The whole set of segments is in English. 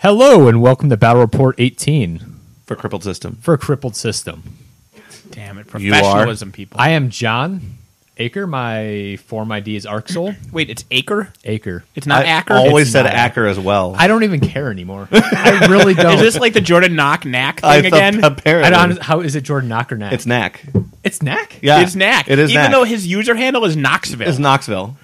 Hello and welcome to Battle Report 18 For Crippled System. for Crippled System. Damn it, professionalism, people. I am John Aker. My form ID is ArcSoul. Wait, it's Acre? Aker. It's not I Acker? always It's said not Acker as well. I don't even care anymore. I really don't. Is this like the Jordan Knock-Knack I thing thought again? apparently. I don't, how is it Jordan Knock or Knack? It's Knack. It's Knack? Yeah. It's Knack. It is Even Knack. though his user handle is Knoxville. It's Knoxville.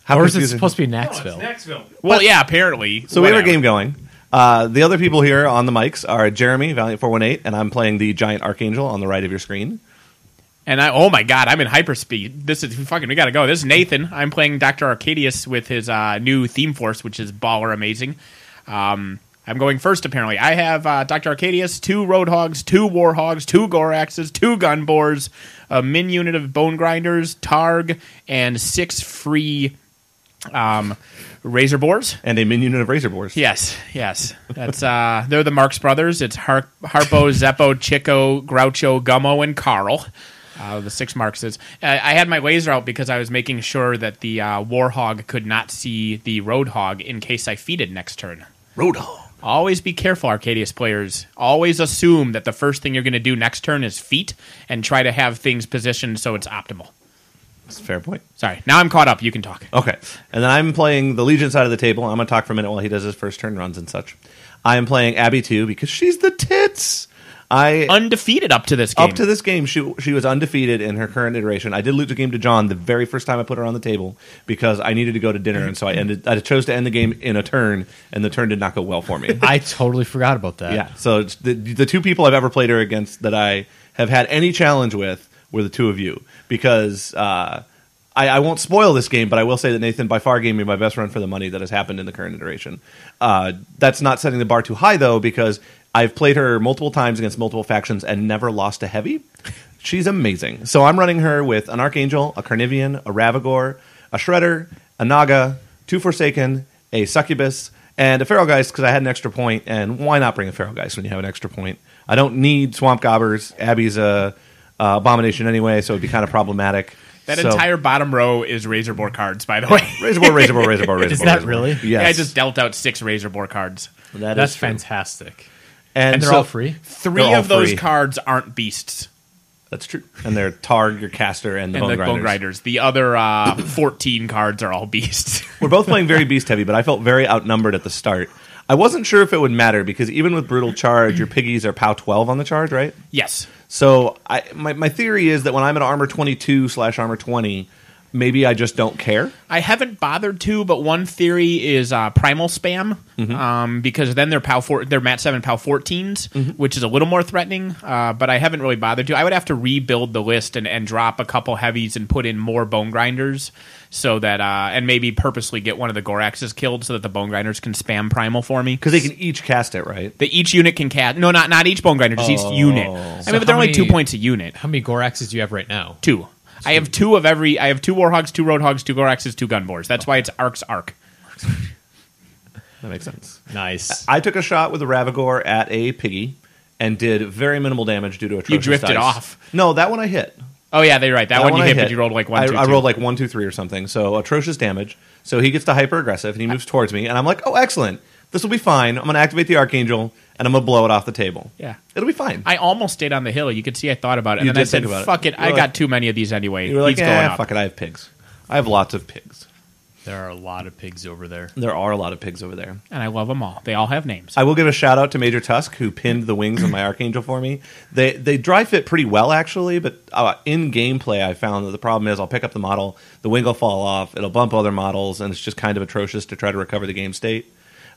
How Or is it confusing. supposed to be Knaxville? Knoxville. Well, yeah, apparently. So we have a Whatever. game going. The other people here on the mics are Jeremy, Valiant418, and I'm playing the giant Archangel on the right of your screen. And oh my god, I'm in hyperspeed. This is fucking, we gotta go. This is Nathan. I'm playing Dr. Arkadius with his new theme force, which is baller amazing. I'm going first, apparently. I have Dr. Arkadius, 2 Roadhogs, 2 Warhogs, 2 Goraxes, 2 Gunbores, a min unit of Bone Grinders, Targ, and 6 free Razor Boars. And a min unit of Razor Boars. Yes. That's they're the Marx Brothers. It's Harpo, Zeppo, Chico, Groucho, Gummo, and Carl. The 6 Marxes. I had my laser out because I was making sure that the Warhog could not see the Roadhog in case I feeded next turn. Roadhog. Always be careful, Arkadius players. Always assume that the first thing you're going to do next turn is feet, and try to have things positioned so it's optimal. That's a fair point. Sorry, now I'm caught up. You can talk. Okay. And then I'm playing the Legion side of the table. I'm going to talk for a minute while he does his first turn runs and such. I am playing Abby 2 because she's the tits. Undefeated up to this game. Up to this game, she was undefeated in her current iteration. I did lose a game to John the very first time I put her on the table because I needed to go to dinner, and so I chose to end the game in a turn, and the turn did not go well for me. I totally forgot about that. Yeah, so it's the 2 people I've ever played her against that I have had any challenge with were the 2 of you because I won't spoil this game, but I will say that Nathan by far gave me my best run for the money that has happened in the current iteration. That's not setting the bar too high, though, because I've played her multiple times against multiple factions and never lost a heavy. She's amazing. So I'm running her with an Archangel, a Carnivian, a Ravagore, a Shredder, a Naga, 2 Forsaken, a Succubus, and a Feral Geist because I had an extra point, and why not bring a Feral Geist when you have an extra point? I don't need Swamp Gobbers. Abby's a abomination anyway, so it'd be kind of problematic. That entire bottom row is Razor Boar cards, by the way. Razor Boar, Razor Boar, Razor Boar, Razor Is Boar. that Razor Boar. really? Yes. Yeah, I just dealt out 6 Razor Boar cards. That's true. fantastic. And they're so- all free? 3 They're all of those free. cards aren't beasts. That's true. And they're Targ, your Caster, and the And Bone the Grinders. Bone Grinders. The other 14 cards are all beasts. We're both playing very beast heavy, but I felt very outnumbered at the start. I wasn't sure if it would matter because even with Brutal Charge, your piggies are POW 12 on the charge, right? Yes. So my theory is that when I'm at armor 22/armor 20, maybe I just don't care. I haven't bothered to, but one theory is primal spam, because then they're Mat 7 POW 14s, which is a little more threatening, but I haven't really bothered to. I would have to rebuild the list and drop a couple heavies and put in more Bone Grinders, so that and maybe purposely get one of the Goraxes killed so that the Bone Grinders can spam primal for me. Because they can each cast it, right? Each unit can cast. No, not each Bone Grinder, just each unit. So but they're how only many- 2 points a unit. How many Goraxes do you have right now? 2. I have 2 of every. I have 2 Warhogs, 2 Roadhogs, 2 Goraxes, 2 Gunbores. That's why it's Ark's Ark. That makes sense. Nice. I took a shot with a Ravagore at a piggy and did very minimal damage due to atrocious drifted dice. off. No, that one I hit. Oh yeah, they're right. That one you I hit, but you rolled like 1, 2, I 2. rolled like 1, 2, 3 or something. So atrocious damage. So he gets to hyper aggressive and he moves towards me, and I'm like, oh, excellent. This will be fine. I'm going to activate the Archangel and I'm going to blow it off the table. Yeah. It'll be fine. I almost stayed on the hill. You could see I thought about it, and You then I did said, think about it. "Fuck it, You were I like- got too many of these anyway." You were like, He's going up. fuck it, I have pigs. I have lots of pigs. There are a lot of pigs over there. There are a lot of pigs over there. And I love them all. They all have names. I will give a shout out to Major Tusk, who pinned the wings of my Archangel for me. They dry fit pretty well, actually, but in gameplay, I found that the problem is I'll pick up the model, the wing will fall off, it'll bump other models, and it's just kind of atrocious to try to recover the game state.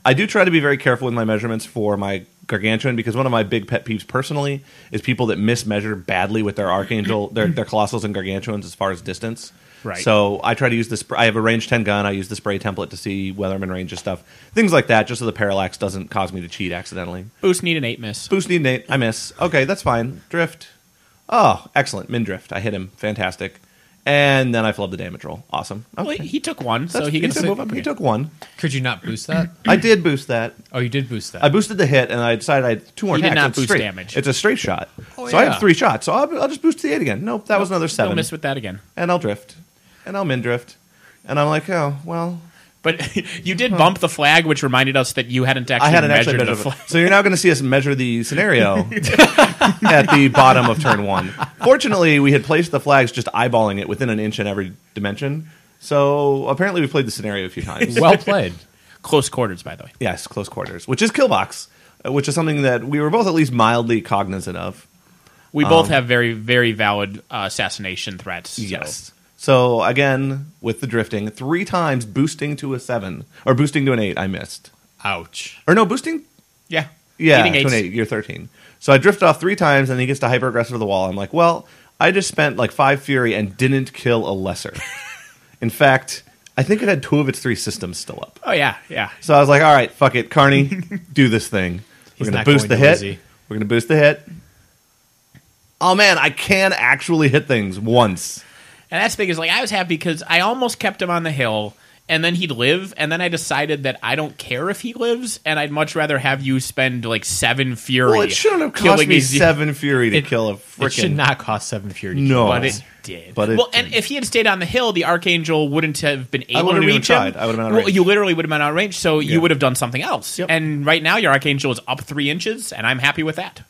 I do try to be very careful with my measurements for my Gargantuan, because one of my big pet peeves personally is people that mismeasure badly with their Archangel, their Colossals and Gargantuans as far as distance. Right. So I try to use this. I have a range 10 gun. I use the spray template to see whether I'm in range of stuff. Things like that, just so the parallax doesn't cause me to cheat accidentally. Boost need an 8 miss. Boost need an 8. I miss. Okay, that's fine. Drift. Oh, excellent. Min drift. I hit him. Fantastic. And then I flub the damage roll. Awesome. Well, Okay. he took 1, so That's- he gets to move up. He again. took 1. Could you not boost that? I did boost that. Oh, you did boost that. I boosted the hit, and I decided I had 2 more You did attacks. not It's boost straight. damage. It's a straight shot. Oh, so I yeah. have 3 shots. So I'll just boost the 8 again. Nope, that was another 7. Don't miss with that again. And I'll drift. And I'll min drift. And I'm like, oh, well, But you did bump the flag, which reminded us that you hadn't actually measured the flag. So you're now going to see us measure the scenario at the bottom of turn 1. Fortunately, we had placed the flags just eyeballing it within an inch in every dimension. So apparently we played the scenario a few times. Well played. Close quarters, by the way. Yes, close quarters, which is Killbox, which is something that we were both at least mildly cognizant of. We both have very, very valid assassination threats. So. Yes. So, again, with the drifting, 3 times boosting to a 7, or boosting to an 8, I missed. Ouch. Or no, boosting? Yeah. Yeah, Eating to an 8, you're 13. So I drift off 3 times, and he gets to hyper-aggressive to the wall. I'm like, well, I just spent like 5 Fury and didn't kill a lesser. In fact, I think it had 2 of its 3 systems still up. Oh, yeah, yeah. So I was like, all right, fuck it, Carney, do this thing. We're going to boost the hit. We're going to boost the hit. Oh, man, I can actually hit things once. And that's the thing is, like, I was happy because I almost kept him on the hill, and then he'd live, and then I decided that I don't care if he lives, and I'd much rather have you spend, like, 7 Fury. Well, it shouldn't have cost me 7 Fury to kill a freaking... It should not cost 7 Fury to kill. No. But it did. But and if he had stayed on the hill, the Archangel wouldn't have been able to reach him. I would have been out of range. Well, you literally would have been out of range, so you would have done something else. Yep. And right now, your Archangel is up 3 inches, and I'm happy with that.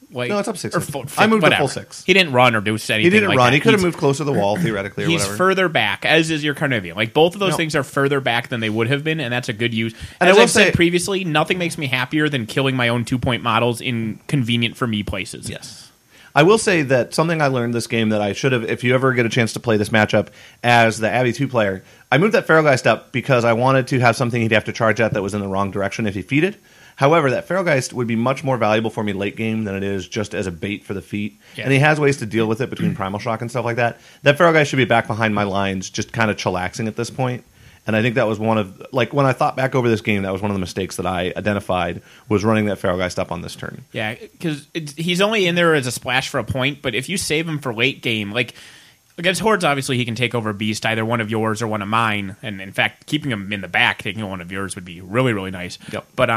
Like, no, it's up 6 or inches. I moved to full 6. He didn't run or do anything. He didn't like run. that. He could have moved closer to the wall, theoretically, or he's whatever. further back, as is your Carnivian. Like, both of those things are further back than they would have been, and that's a good use. And as I will I've said say, previously, nothing makes me happier than killing my own 2-point models in convenient-for-me places. Yes. I will say that something I learned this game that I should have, if you ever get a chance to play this matchup as the Abby 2 player, I moved that Feralgeist up because I wanted to have something he'd have to charge at that was in the wrong direction if he feeded. However, that Feralgeist would be much more valuable for me late game than it is just as a bait for the feat. Yeah. And he has ways to deal with it between Primal Shock and stuff like that. That Feralgeist should be back behind my lines, just kind of chillaxing at this point. And I think that was one of, like, when I thought back over this game, that was one of the mistakes that I identified, was running that Feralgeist up on this turn. Yeah, because he's only in there as a splash for a point, but if you save him for late game, like, against Hordes, obviously, he can take over Beast, either one of yours or one of mine. And, in fact, keeping him in the back, taking one of yours would be really, really nice. Yep. But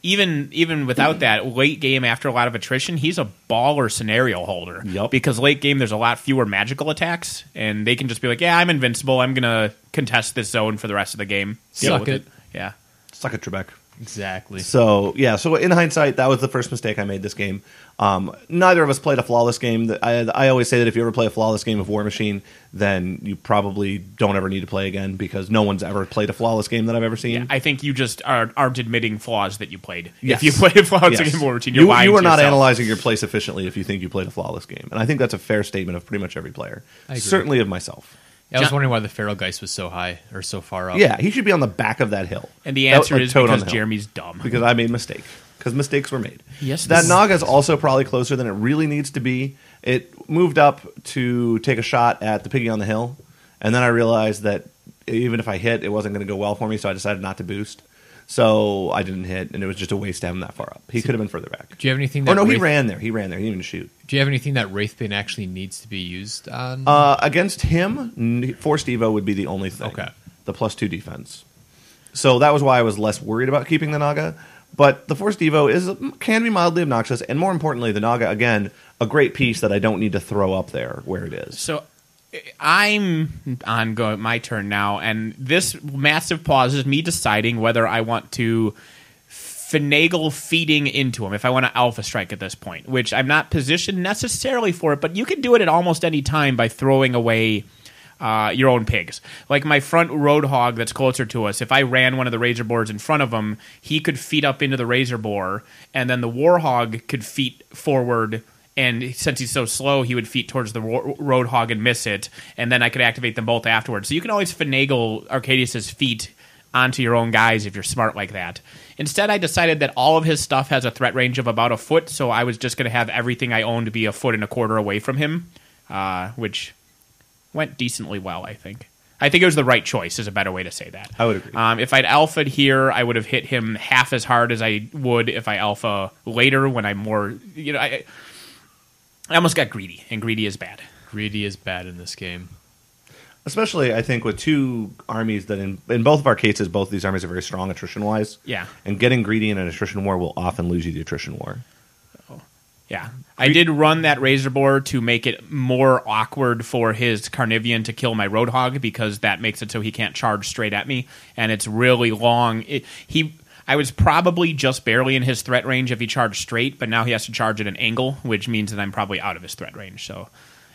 even without that, late game, after a lot of attrition, he's a baller scenario holder. Yep. Because late game, there's a lot fewer magical attacks, and they can just be like, yeah, I'm invincible. I'm going to contest this zone for the rest of the game. Suck it. Yeah. Suck it, Trebek. Exactly. So, yeah, so in hindsight, that was the first mistake I made this game. Neither of us played a flawless game. I always say that if you ever play a flawless game of War Machine, then you probably don't ever need to play again because no one's ever played a flawless game that I've ever seen. Yeah, I think you just aren't admitting flaws that you played. Yes. If you played a flawless game of War Machine, you're lying you to are not yourself. analyzing your play sufficiently if you think you played a flawless game. And I think that's a fair statement of pretty much every player. I agree. Certainly of myself. Yeah, I was wondering why the Feralgeist was so high or so far up. Yeah, he should be on the back of that hill. And the answer is Toad on because the hill. Jeremy's dumb. Because I made a mistake. Because mistakes were made. Yes, that Naga is also probably closer than it really needs to be. It moved up to take a shot at the piggy on the hill, and then I realized that even if I hit, it wasn't going to go well for me, so I decided not to boost. So I didn't hit, and it was just a waste to have him that far up. He could have been further back. Do you have anything that... he ran there. He ran there. He didn't even shoot. Do you have anything that Wraithbane actually needs to be used on? Against him, Forced Evo would be the only thing. Okay. The +2 defense. So that was why I was less worried about keeping the Naga. But the Forced Evo can be mildly obnoxious, and more importantly, the Naga, again, a great piece that I don't need to throw up there where it is. So I'm on my turn now, and this massive pause is me deciding whether I want to finagle feeding into him, if I want to Alpha Strike at this point, which I'm not positioned necessarily for it, but you can do it at almost any time by throwing away your own pigs. Like my front Roadhog that's closer to us, if I ran one of the Razor Boars in front of him, he could feed up into the Razor Boar, and then the Warhog could feet forward, and since he's so slow, he would feet towards the Roadhog and miss it, and then I could activate them both afterwards. So you can always finagle Arkadius' feet onto your own guys if you're smart like that. Instead, I decided that all of his stuff has a threat range of about a foot, so I was just going to have everything I owned to be 1.25 feet away from him, which went decently well, I think. I think it was the right choice, is a better way to say that. I would agree. If I'd alpha'd here, I would have hit him half as hard as I would if I alpha later when I'm more... I almost got greedy, and greedy is bad. Greedy is bad in this game. Especially, I think, with two armies that, in both of our cases, both of these armies are very strong attrition-wise. Yeah. And getting greedy in an attrition war will often lose you the attrition war. Yeah. I did run that razor boar to make it more awkward for his Carnivian to kill my Roadhog, because that makes it so he can't charge straight at me, and it's really long. I was probably just barely in his threat range if he charged straight, but now he has to charge at an angle, which means that I'm probably out of his threat range. So,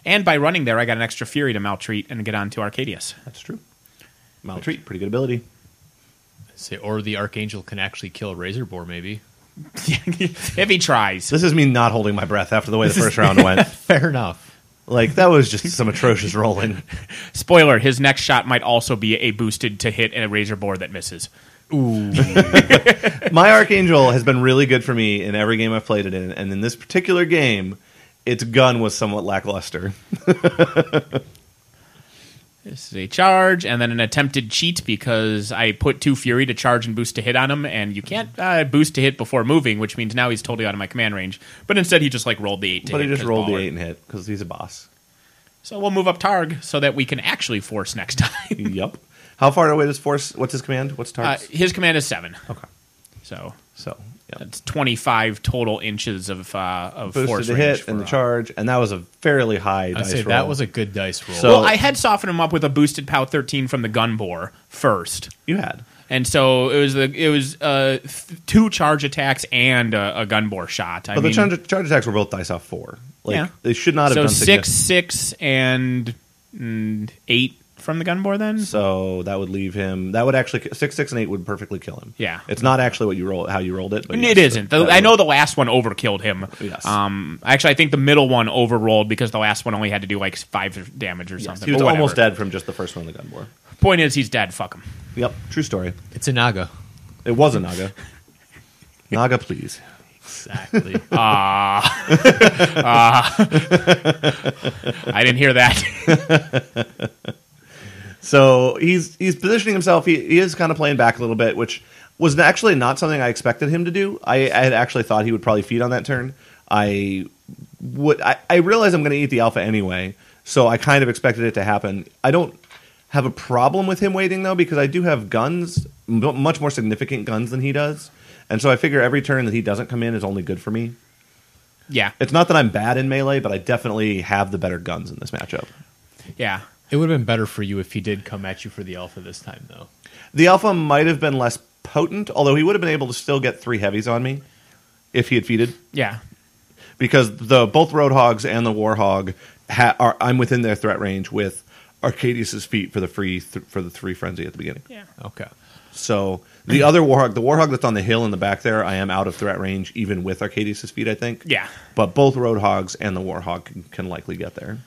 and by running there, I got an extra Fury to Maltreat and get on to Arkadius. That's true. Maltreat, pretty good ability. Or the Archangel can actually kill a razor boar, maybe. If he tries. This is me not holding my breath after the way the first round went. Fair enough. Like, that was just some atrocious rolling. Spoiler, his next shot might also be a boosted to hit and a razor boar that misses. Ooh. My Archangel has been really good for me in every game I've played it in, and in this particular game, its gun was somewhat lackluster. This is a charge, and then an attempted cheat because I put 2 Fury to charge and boost to hit on him, and you can't boost to hit before moving, which means now he's totally out of my command range. But instead, he just rolled the 8 to hit. But he just rolled the 8 and hit, because he's a boss. So we'll move up Targ so that we can actually force next time. Yep. How far away does force? What's his command? What's Targ's? His command is 7. Okay. So Yep. that's 25 total inches of Boosted force to range hit and the charge, and that was a fairly high I'd dice say roll. that was a good dice roll. So- Well, I had softened him up with a boosted POW 13 from the gun bore first. You had. And so it was 2 charge attacks and a gun bore shot. But the charge attacks were both dice off 4. Like, Yeah. they should not have so done 6, 6, and 8 from the gun bore then? So that would leave him. That would actually 6, 6, and 8 would perfectly kill him. Yeah. It's not actually what you roll, how you rolled it. But It yes, isn't. that I know would- the last one overkilled him. Yes. Actually, I think the middle one overrolled because the last one only had to do like 5 damage or Yes, something. he was but almost whatever. dead from just the first one on the gun bore. Point is, he's dead. Fuck him. Yep, true story. It's a Naga. It was a Naga. Naga, please. Exactly. I didn't hear that. So he's positioning himself. He is kind of playing back a little bit, which was actually not something I expected him to do. I had actually thought he would probably feed on that turn. I realize I'm going to eat the alpha anyway, so I kind of expected it to happen. I don't have a problem with him waiting, though, because I do have guns, much more significant guns than he does. And so I figure every turn that he doesn't come in is only good for me. Yeah. It's not that I'm bad in melee, but I definitely have the better guns in this matchup. Yeah. It would have been better for you if he did come at you for the alpha this time, though. The alpha might have been less potent, although he would have been able to still get 3 heavies on me if he had feeded. Yeah. Because both Roadhogs and the Warhog, I'm within their threat range with Arkadius's feet for the free for the 3 frenzy at the beginning. Yeah. Okay. So the other Warhog, the Warhog that's on the hill in the back there, I am out of threat range even with Arkadius's feet, I think. Yeah. But both Roadhogs and the Warhog can likely get there.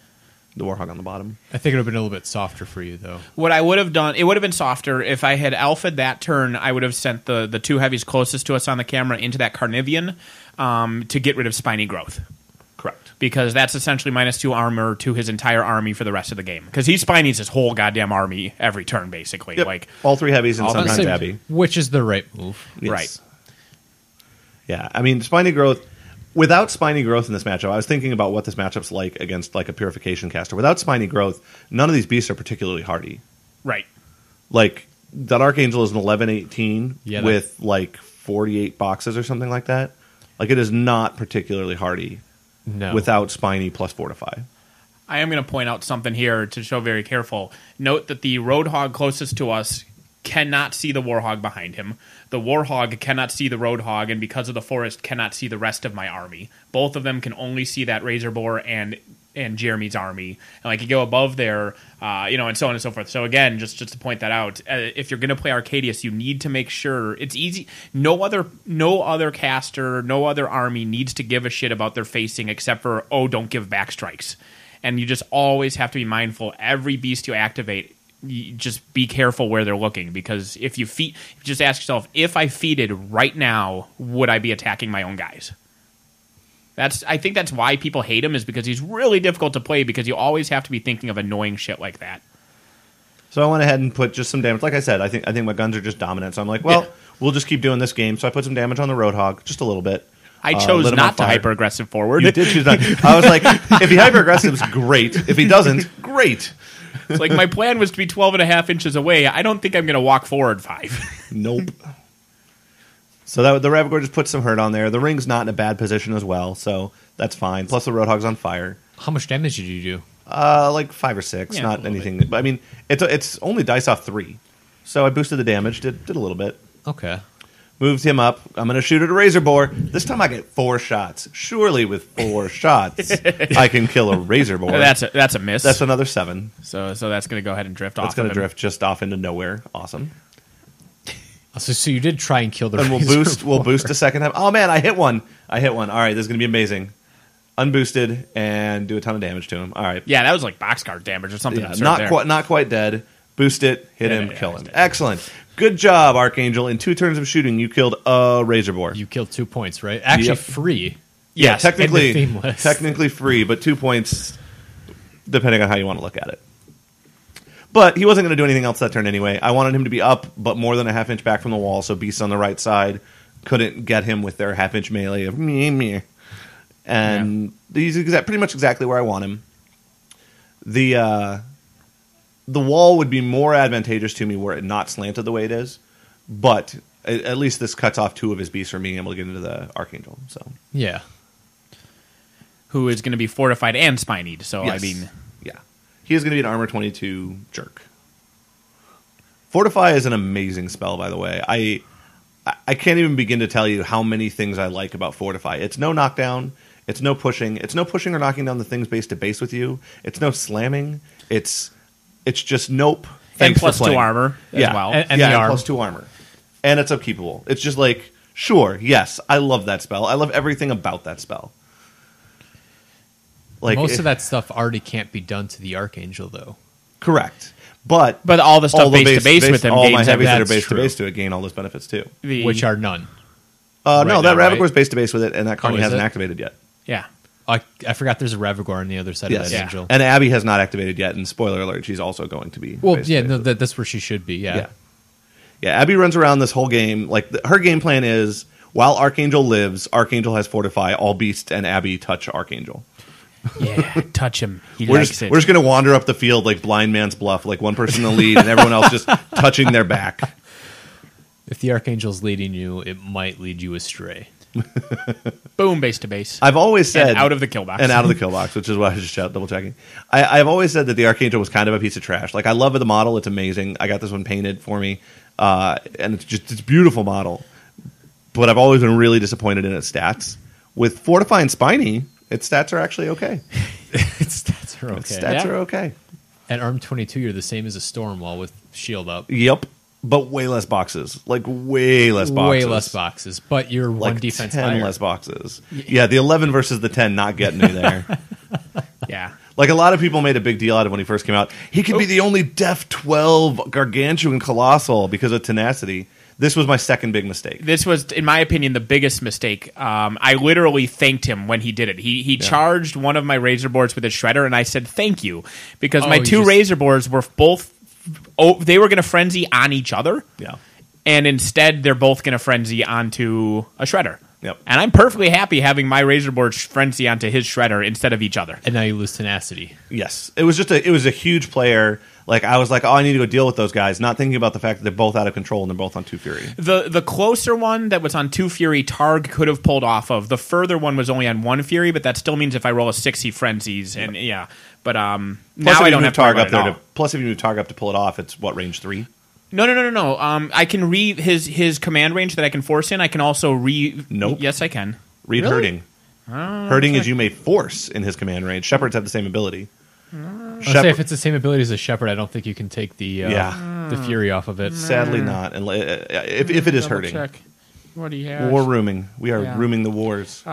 The Warhog on the bottom. I think it would have been a little bit softer for you, though. What I would have done, it would have been softer. If I had alpha'd that turn, I would have sent the 2 heavies closest to us on the camera into that Carnivian to get rid of Spiny Growth. Correct. Because that's essentially -2 armor to his entire army for the rest of the game. Because he Spinies his whole goddamn army every turn, basically. Yep. Like all 3 heavies and all the sometimes same. Abby. Which is the right move. Yes. Right. Yeah, I mean, Spiny Growth... Without Spiny Growth in this matchup, I was thinking about what this matchup's like against like a Purification caster. Without Spiny Growth, none of these beasts are particularly hardy. Right. Like, that Archangel is an 11-18 Yeah, with like 48 boxes or something like that. Like, it is not particularly hardy No. without Spiny plus Fortify. I am going to point out something here to show very careful. Note that the Roadhog closest to us cannot see the Warhog behind him. The Warhog cannot see the Roadhog, and because of the forest, cannot see the rest of my army. Both of them can only see that Razor Boar and Jeremy's army. And like you go above there, and so on and so forth. So again, just to point that out, if you're going to play Arkadius, you need to make sure it's easy. No other caster, no other army needs to give a shit about their facing except for, don't give backstrikes. And you just always have to be mindful. Every beast you activate, you just be careful where they're looking, because if you just ask yourself, if I feeded right now, would I be attacking my own guys? I think that's why people hate him, is because he's really difficult to play, because you always have to be thinking of annoying shit like that. So I went ahead and put just some damage. Like I said, I think my guns are just dominant. So I'm like, well, we'll just keep doing this game. So I put some damage on the Roadhog, just a little bit. I chose lit him on not to fire. hyper-aggressive forward. You did choose not. I was like, if he hyper-aggressives, great. If he doesn't, great. It's like my plan was to be 12 and a half inches away. I don't think I'm going to walk forward 5. Nope. So that the Ravagore just puts some hurt on there. The ring's not in a bad position as well, so that's fine. Plus the Roadhog's on fire. How much damage did you do? Like 5 or 6, Yeah, not anything. But I mean, it's only dice off 3, so I boosted the damage, did a little bit. Okay. Moved him up. I'm going to shoot at a Razor Boar. This time I get 4 shots. Surely with 4 shots, I can kill a Razor Boar. That's a miss. That's another 7. So that's going to go ahead and drift off. That's going of to him. drift just off into nowhere. Awesome. So you did try and kill the And Razor we'll Boar. boost a second time. Oh man, I hit one. All right, this is going to be amazing. Unboosted and do a ton of damage to him. All right. Yeah, that was like boxcar damage or something. Yeah, absurd not quite dead. Boost it, hit him, yeah, kill he's him. dead. Excellent. Good job, Archangel. In 2 turns of shooting, you killed a Razor Boar. You killed 2 points, right? Actually, Yep. free. Yeah, Yes, technically, in the theme list. technically free, but 2 points, depending on how you want to look at it. But he wasn't going to do anything else that turn anyway. I wanted him to be up, but more than a half inch back from the wall, so beasts on the right side couldn't get him with their half inch melee of meh, meh. And he's pretty much exactly where I want him. The wall would be more advantageous to me were it not slanted the way it is, but at least this cuts off 2 of his beasts from being able to get into the Archangel. So Yeah. Who is going to be fortified and spinied. So, yes. I mean... Yeah. He is going to be an armor 22 jerk. Fortify is an amazing spell, by the way. I can't even begin to tell you how many things I like about Fortify. It's no knockdown. It's no pushing. It's no pushing or knocking down the things base to base with you. It's no slamming. It's just nope. And Thanks plus for 2 playing. armor as Yeah. well. And yeah, the and arm. plus 2 armor. And it's upkeepable. It's just like, sure, yes, I love that spell. I love everything about that spell. Like Most of that stuff already can't be done to the Archangel, though. correct. But But all the stuff base to base with him all my gains heavies that are that's base to true. base to it gain all those benefits too. Which are none. No, Right that now, right? Ravagore is base to base with it, and that Carney is hasn't it? activated yet. Yeah. I forgot there's a Ravagore on the other side Yes, of that angel. and Abby has not activated yet. And spoiler alert, she's also going to be. Well, base to yeah, base no, with it. that's where she should be. Yeah. Yeah. Abby runs around this whole game like her game plan is while Archangel lives, Archangel has Fortify. All beasts and Abby touch Archangel. Yeah, touch him. He We're likes just, it. we're just going to wander up the field like blind man's bluff, like one person in the lead and everyone else just touching their back. If the Archangel's leading you, it might lead you astray. Boom, base to base. I've always said And out of the kill box. and out of the kill box, which is why I was just double checking. I've always said that the Archangel was kind of a piece of trash. Like I love the model; it's amazing. I got this one painted for me, and it's a beautiful model. But I've always been really disappointed in its stats. With Fortify and Spiny, its stats are actually okay. Its stats are Its okay. stats Yeah. are okay. At Arm 22, you're the same as a Stormwall with shield up. Yep, but way less boxes. Like way less boxes. Way less boxes, but you're Like one defense 10 higher. less boxes. Yeah, the 11 versus the 10 not getting me there. Yeah. Like a lot of people made a big deal out of when he first came out. He could be the only Def 12 Gargantuan Colossal because of tenacity. This was my second big mistake. This was, in my opinion, the biggest mistake. I literally thanked him when he did it. He charged one of my razor boards with a shredder, and I said thank you because my you 2 just- razor boards were both. Oh, they were going to frenzy on each other, Yeah. and instead they're both going to frenzy onto a shredder. Yep. And I'm perfectly happy having my razor board frenzy onto his shredder instead of each other. And now you lose tenacity. Yes. It was a huge player. Like I was like, oh, I need to go deal with those guys, not thinking about the fact that they're both out of control and they're both on 2 Fury. The closer one that was on 2 Fury, Targ could have pulled off of. The further one was only on 1 Fury, but that still means if I roll a 6, he frenzies. And yeah, but Plus, now if I you don't move have to worry Targ about up it there at all. plus if you move Targ up to pull it off, it's what, range 3? No. I can read his command range that I can force in. I can also Nope. Yes, I can. Read Really? hurting. Hurting is you may force in his command range. Shepherds have the same ability. I'll say if it's the same ability as a Shepherd, I don't think you can take the the Fury off of it. Sadly not. And if it is Double hurting. check what he has. War rooming. We are Yeah. rooming the wars.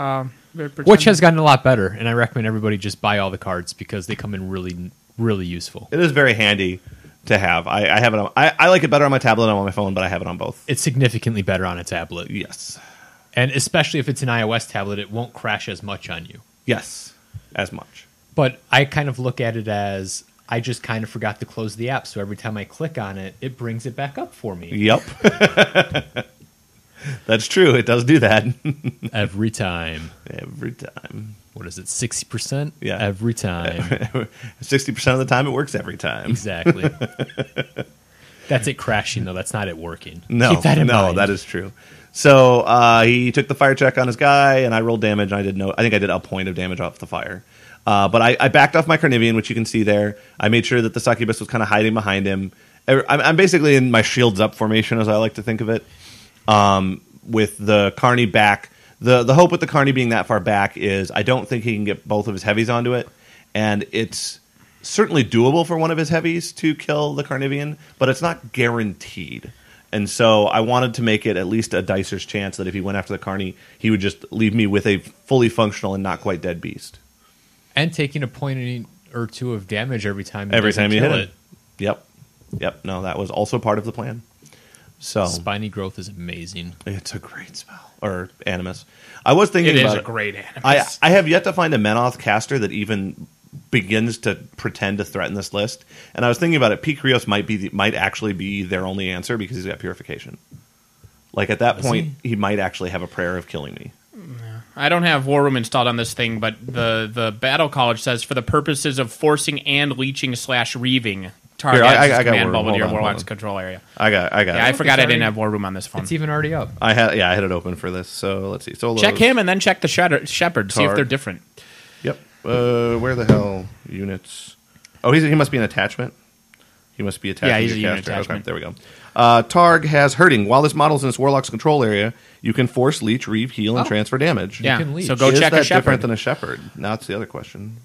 Which has gotten a lot better, and I recommend everybody just buy all the cards because they come in really, really useful. It is very handy to have. I have it on. I like it better on my tablet than on my phone, but I have it on both. It's significantly better on a tablet. Yes. And especially if it's an iOS tablet, it won't crash as much on you. Yes. As much. But I kind of look at it as I just kind of forgot to close the app, so every time I click on it, it brings it back up for me. Yep. That's true. It does do that. Every time. Every time. What is it, 60%? Yeah. Every time. 60% of the time it works every time. Exactly. That's it crashing, though. That's not it working. No, Keep that in mind. that is true. So he took the fire check on his guy, and I rolled damage. And I think I did a point of damage off the fire. But I backed off my Carnivean, which you can see there. I made sure that the succubus was kind of hiding behind him. I'm basically in my shields up formation, as I like to think of it, with the Carny back. The hope with the Carny being that far back is I don't think he can get both of his heavies onto it, and it's certainly doable for one of his heavies to kill the Carnivean, but it's not guaranteed. And so I wanted to make it at least a dicer's chance that if he went after the Carny, he would just leave me with a fully functional and not quite dead beast. And taking a point or two of damage every time you hit kill it. Yep. No, that was also part of the plan. So Spiny Growth is amazing. It's a great spell. Or Animus. I was thinking about it. It is a great Animus. I have yet to find a Menoth caster that even begins to pretend to threaten this list. And I was thinking about it. Pikrios might actually be their only answer because he's got Purification. Like at that point, he might actually have a prayer of killing me. I don't have War Room installed on this thing, but the Battle College says for the purposes of forcing and leeching / reaving, target command bubble to your Warlock's control area. I got it. Yeah, I forgot I didn't have War Room on this phone. It's even already up. I had it open for this, so let's see. Solos. Check him and then check the Shepherd, see if they're different. Yep. Where the hell units? Oh, he must be an attachment. He must be attached. Yeah, he's a unit attachment. Okay, there we go. Targ has Hurting. While this model is in its Warlock's control area, you can force, leech, reave, heal, and transfer damage. Yeah, can leech. So go check a Shepherd. Different than a Shepherd? Now that's the other question.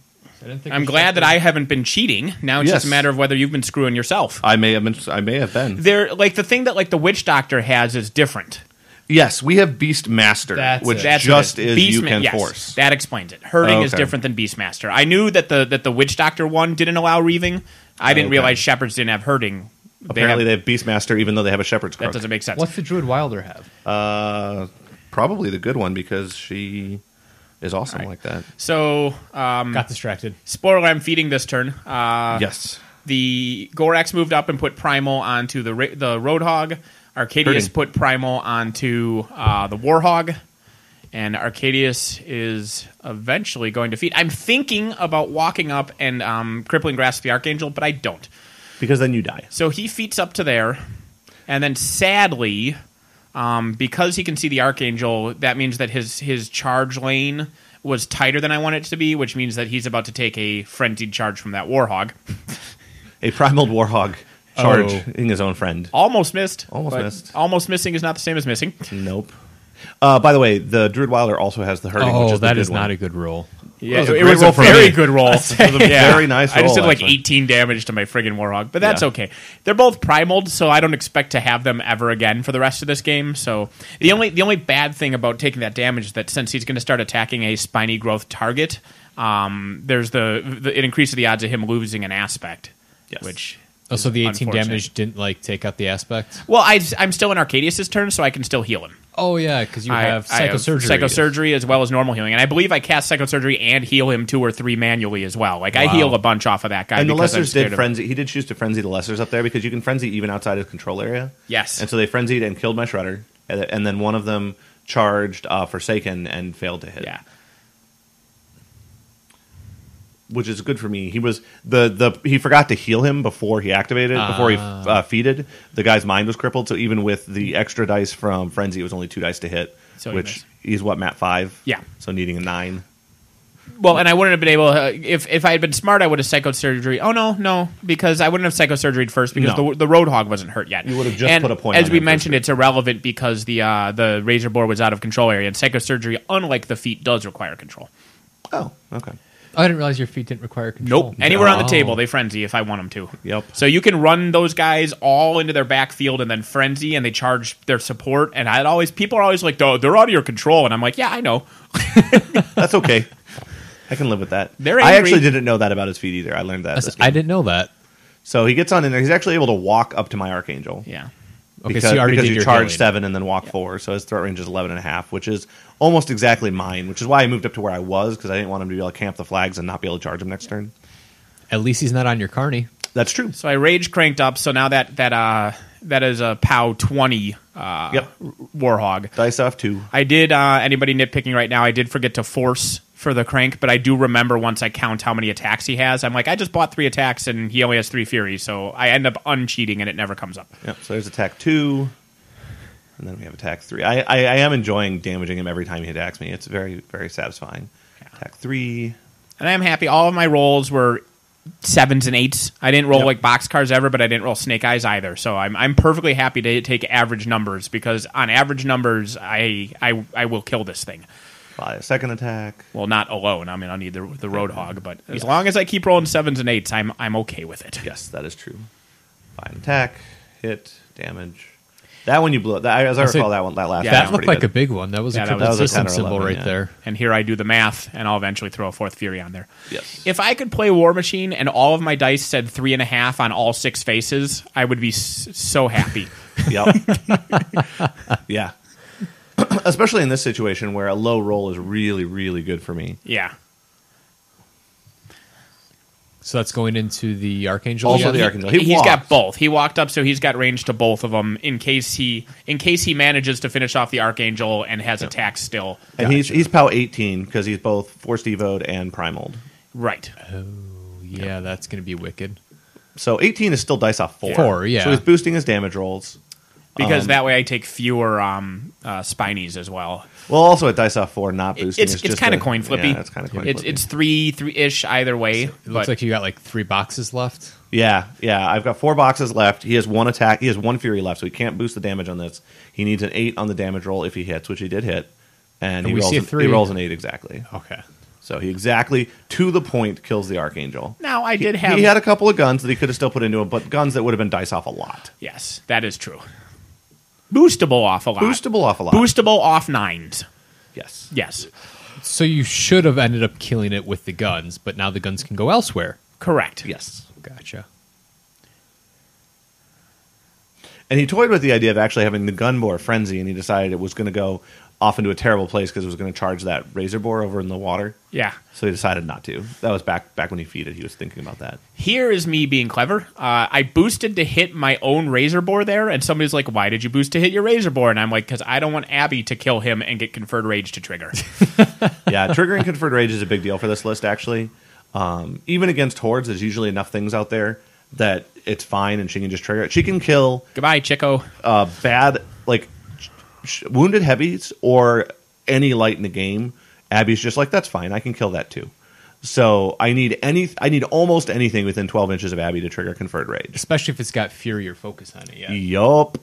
I'm glad that I haven't been cheating. Now it's just a matter of whether you've been screwing yourself. I may have been. They're like the thing that like the Witch Doctor has is different. Yes, we have Beastmaster, which just is you can force. That explains it. Hurting is different than Beastmaster. I knew that the Witch Doctor one didn't allow reaving. I didn't realize Shepherds didn't have hurting. Apparently they have Beastmaster even though they have a Shepherd's Crook. That doesn't make sense. What's the Druid Wilder have? Probably the good one because she is awesome like that. So got distracted. Spoiler, I'm feeding this turn. Yes. The Gorax moved up and put Primal onto the Roadhog. Arkadius put Primal onto the Warhog. And Arkadius is eventually going to feed. I'm thinking about walking up and Crippling Grasp the Archangel, but I don't. Because then you die. So he feats up to there. And then sadly, because he can see the Archangel, that means that his charge lane was tighter than I want it to be, which means that he's about to take a frenzied charge from that Warhog. A primal Warhog charging his own friend. Almost missed. Almost missing is not the same as missing. Nope. By the way, the Druid Wilder also has the Hurting, which is that the is good not one. a good roll. Yeah, it was a very good roll. It was a very nice roll. I just did like 18 damage to my friggin' Warhog, but that's okay. They're both primaled, so I don't expect to have them ever again for the rest of this game. So the only bad thing about taking that damage is that since he's going to start attacking a spiny growth target, there's it increases the odds of him losing an aspect. Yes. Which so the 18 damage didn't take out the aspect? Well, I'm still in Arkadius' turn, so I can still heal him. Oh, yeah, because you have Psychosurgery. I have Psychosurgery as well as normal healing. And I believe I cast Psychosurgery and heal him 2 or 3 manually as well. Like, I heal a bunch off of that guy. And the Lessers did frenzy. He did choose to frenzy the Lessers up there because you can frenzy even outside his control area. Yes. And so they frenzied and killed my Shredder. And then one of them charged Forsaken and failed to hit. Yeah. Which is good for me. He was he forgot to heal him before he activated, before he feeded. The guy's mind was crippled, so even with the extra dice from Frenzy, it was only 2 dice to hit, which he's Mat 5? Yeah. So needing a 9. Well, and I wouldn't have been able to, if I had been smart, I would have Psychosurgery. Oh, no, because I wouldn't have Psychosurgeryed first because the Roadhog wasn't hurt yet. You would have just put a point on as we mentioned, it's irrelevant because the Razor Boar was out of control area, and Psychosurgery, unlike the feat, does require control. Oh, okay. I didn't realize your feet didn't require control. Nope. Anywhere on the table, they frenzy if I want them to. Yep. So you can run those guys all into their backfield and then frenzy, and they charge their support. And people are always like, "Oh, they're out of your control," and I'm like, "Yeah, I know." That's okay. I can live with that. They're I angry. actually didn't know that about his feet either. I learned that. I didn't know that. So he gets on in there. He's actually able to walk up to my Archangel. Yeah. Okay, so you already did your charge healing. 7 and then walk 4, so his threat range is 11.5, which is almost exactly mine, which is why I moved up to where I was, because I didn't want him to be able to camp the flags and not be able to charge him next turn. At least he's not on your Carney. That's true. So I rage cranked up, so now that is a POW 20 Warhog. Dice off 2. I did, anybody nitpicking right now, I did forget to force for the crank, but I do remember once I count how many attacks he has. I'm like, I just bought 3 attacks and he only has 3 Furies, so I end up uncheating and it never comes up. Yep, so there's attack 2. And then we have attack 3. I am enjoying damaging him every time he attacks me. It's very, very satisfying. Yeah. Attack 3. And I'm happy. All of my rolls were 7s and 8s. I didn't roll like boxcars ever, but I didn't roll snake eyes either. So I'm perfectly happy to take average numbers, because on average numbers, I will kill this thing. By a second attack. Well, not alone. I mean, I'll need the Roadhog, but as long as I keep rolling 7s and 8s, I'm okay with it. Yes, that is true. By an attack, hit, damage. That one you blew up. As I recall, that last that one looked like a big one. That was a crippled was a system 10 or symbol 11, right there. And here I do the math, and I'll eventually throw a 4th Fury on there. Yes. If I could play War Machine and all of my dice said 3.5 on all 6 faces, I would be so happy. Yep. Yeah. Especially in this situation where a low roll is really, really good for me. Yeah. So that's going into the Archangel. Also again? the Archangel. He's got both. He walked up, so he's got range to both of them in case he manages to finish off the Archangel and has attacks still. And he's POW 18 because he's both Forced Evo'd and Primaled. Right. Oh, yeah, that's going to be wicked. So 18 is still dice off 4. 4, yeah. So he's boosting his damage rolls. Because that way I take fewer Spinies as well. Well, also at dice off 4, not boosting. It's kind of coin flippy. Yeah, it's kind of coin flippy. It's 3-ish either way. It looks like you got like 3 boxes left. Yeah. I've got 4 boxes left. He has 1 attack. He has 1 Fury left, so he can't boost the damage on this. He needs an 8 on the damage roll if he hits, which he did hit. And he we see a 3. He rolls an 8 exactly. Okay. So he exactly, to the point, kills the Archangel. Now, I did have... He had a couple of guns that he could have still put into him, but guns that would have been dice off a lot. Yes, that is true. Boostable off a lot. Boostable off a lot. Boostable off 9s. Yes. Yes. So you should have ended up killing it with the guns, but now the guns can go elsewhere. Correct. Yes. Gotcha. And he toyed with the idea of actually having the gun bore frenzy, and he decided it was going to go off into a terrible place because it was going to charge that razor bore over in the water. Yeah. So he decided not to. That was back when he feeded. He was thinking about that. Here is me being clever. I boosted to hit my own razor bore there, and somebody's like, why did you boost to hit your razor bore? And I'm like, because I don't want Abby to kill him and get Conferred Rage to trigger. Yeah, triggering Conferred Rage is a big deal for this list, actually. Even against Hordes, there's usually enough things out there that it's fine, and she can just trigger it. She can kill... Goodbye, Chico. Bad, like... wounded heavies or any light in the game, Abby's just like, that's fine, I can kill that too. So I need almost anything within 12 inches of Abby to trigger Conferred Rage. Especially if it's got Fury or Focus on it, yeah. Yup.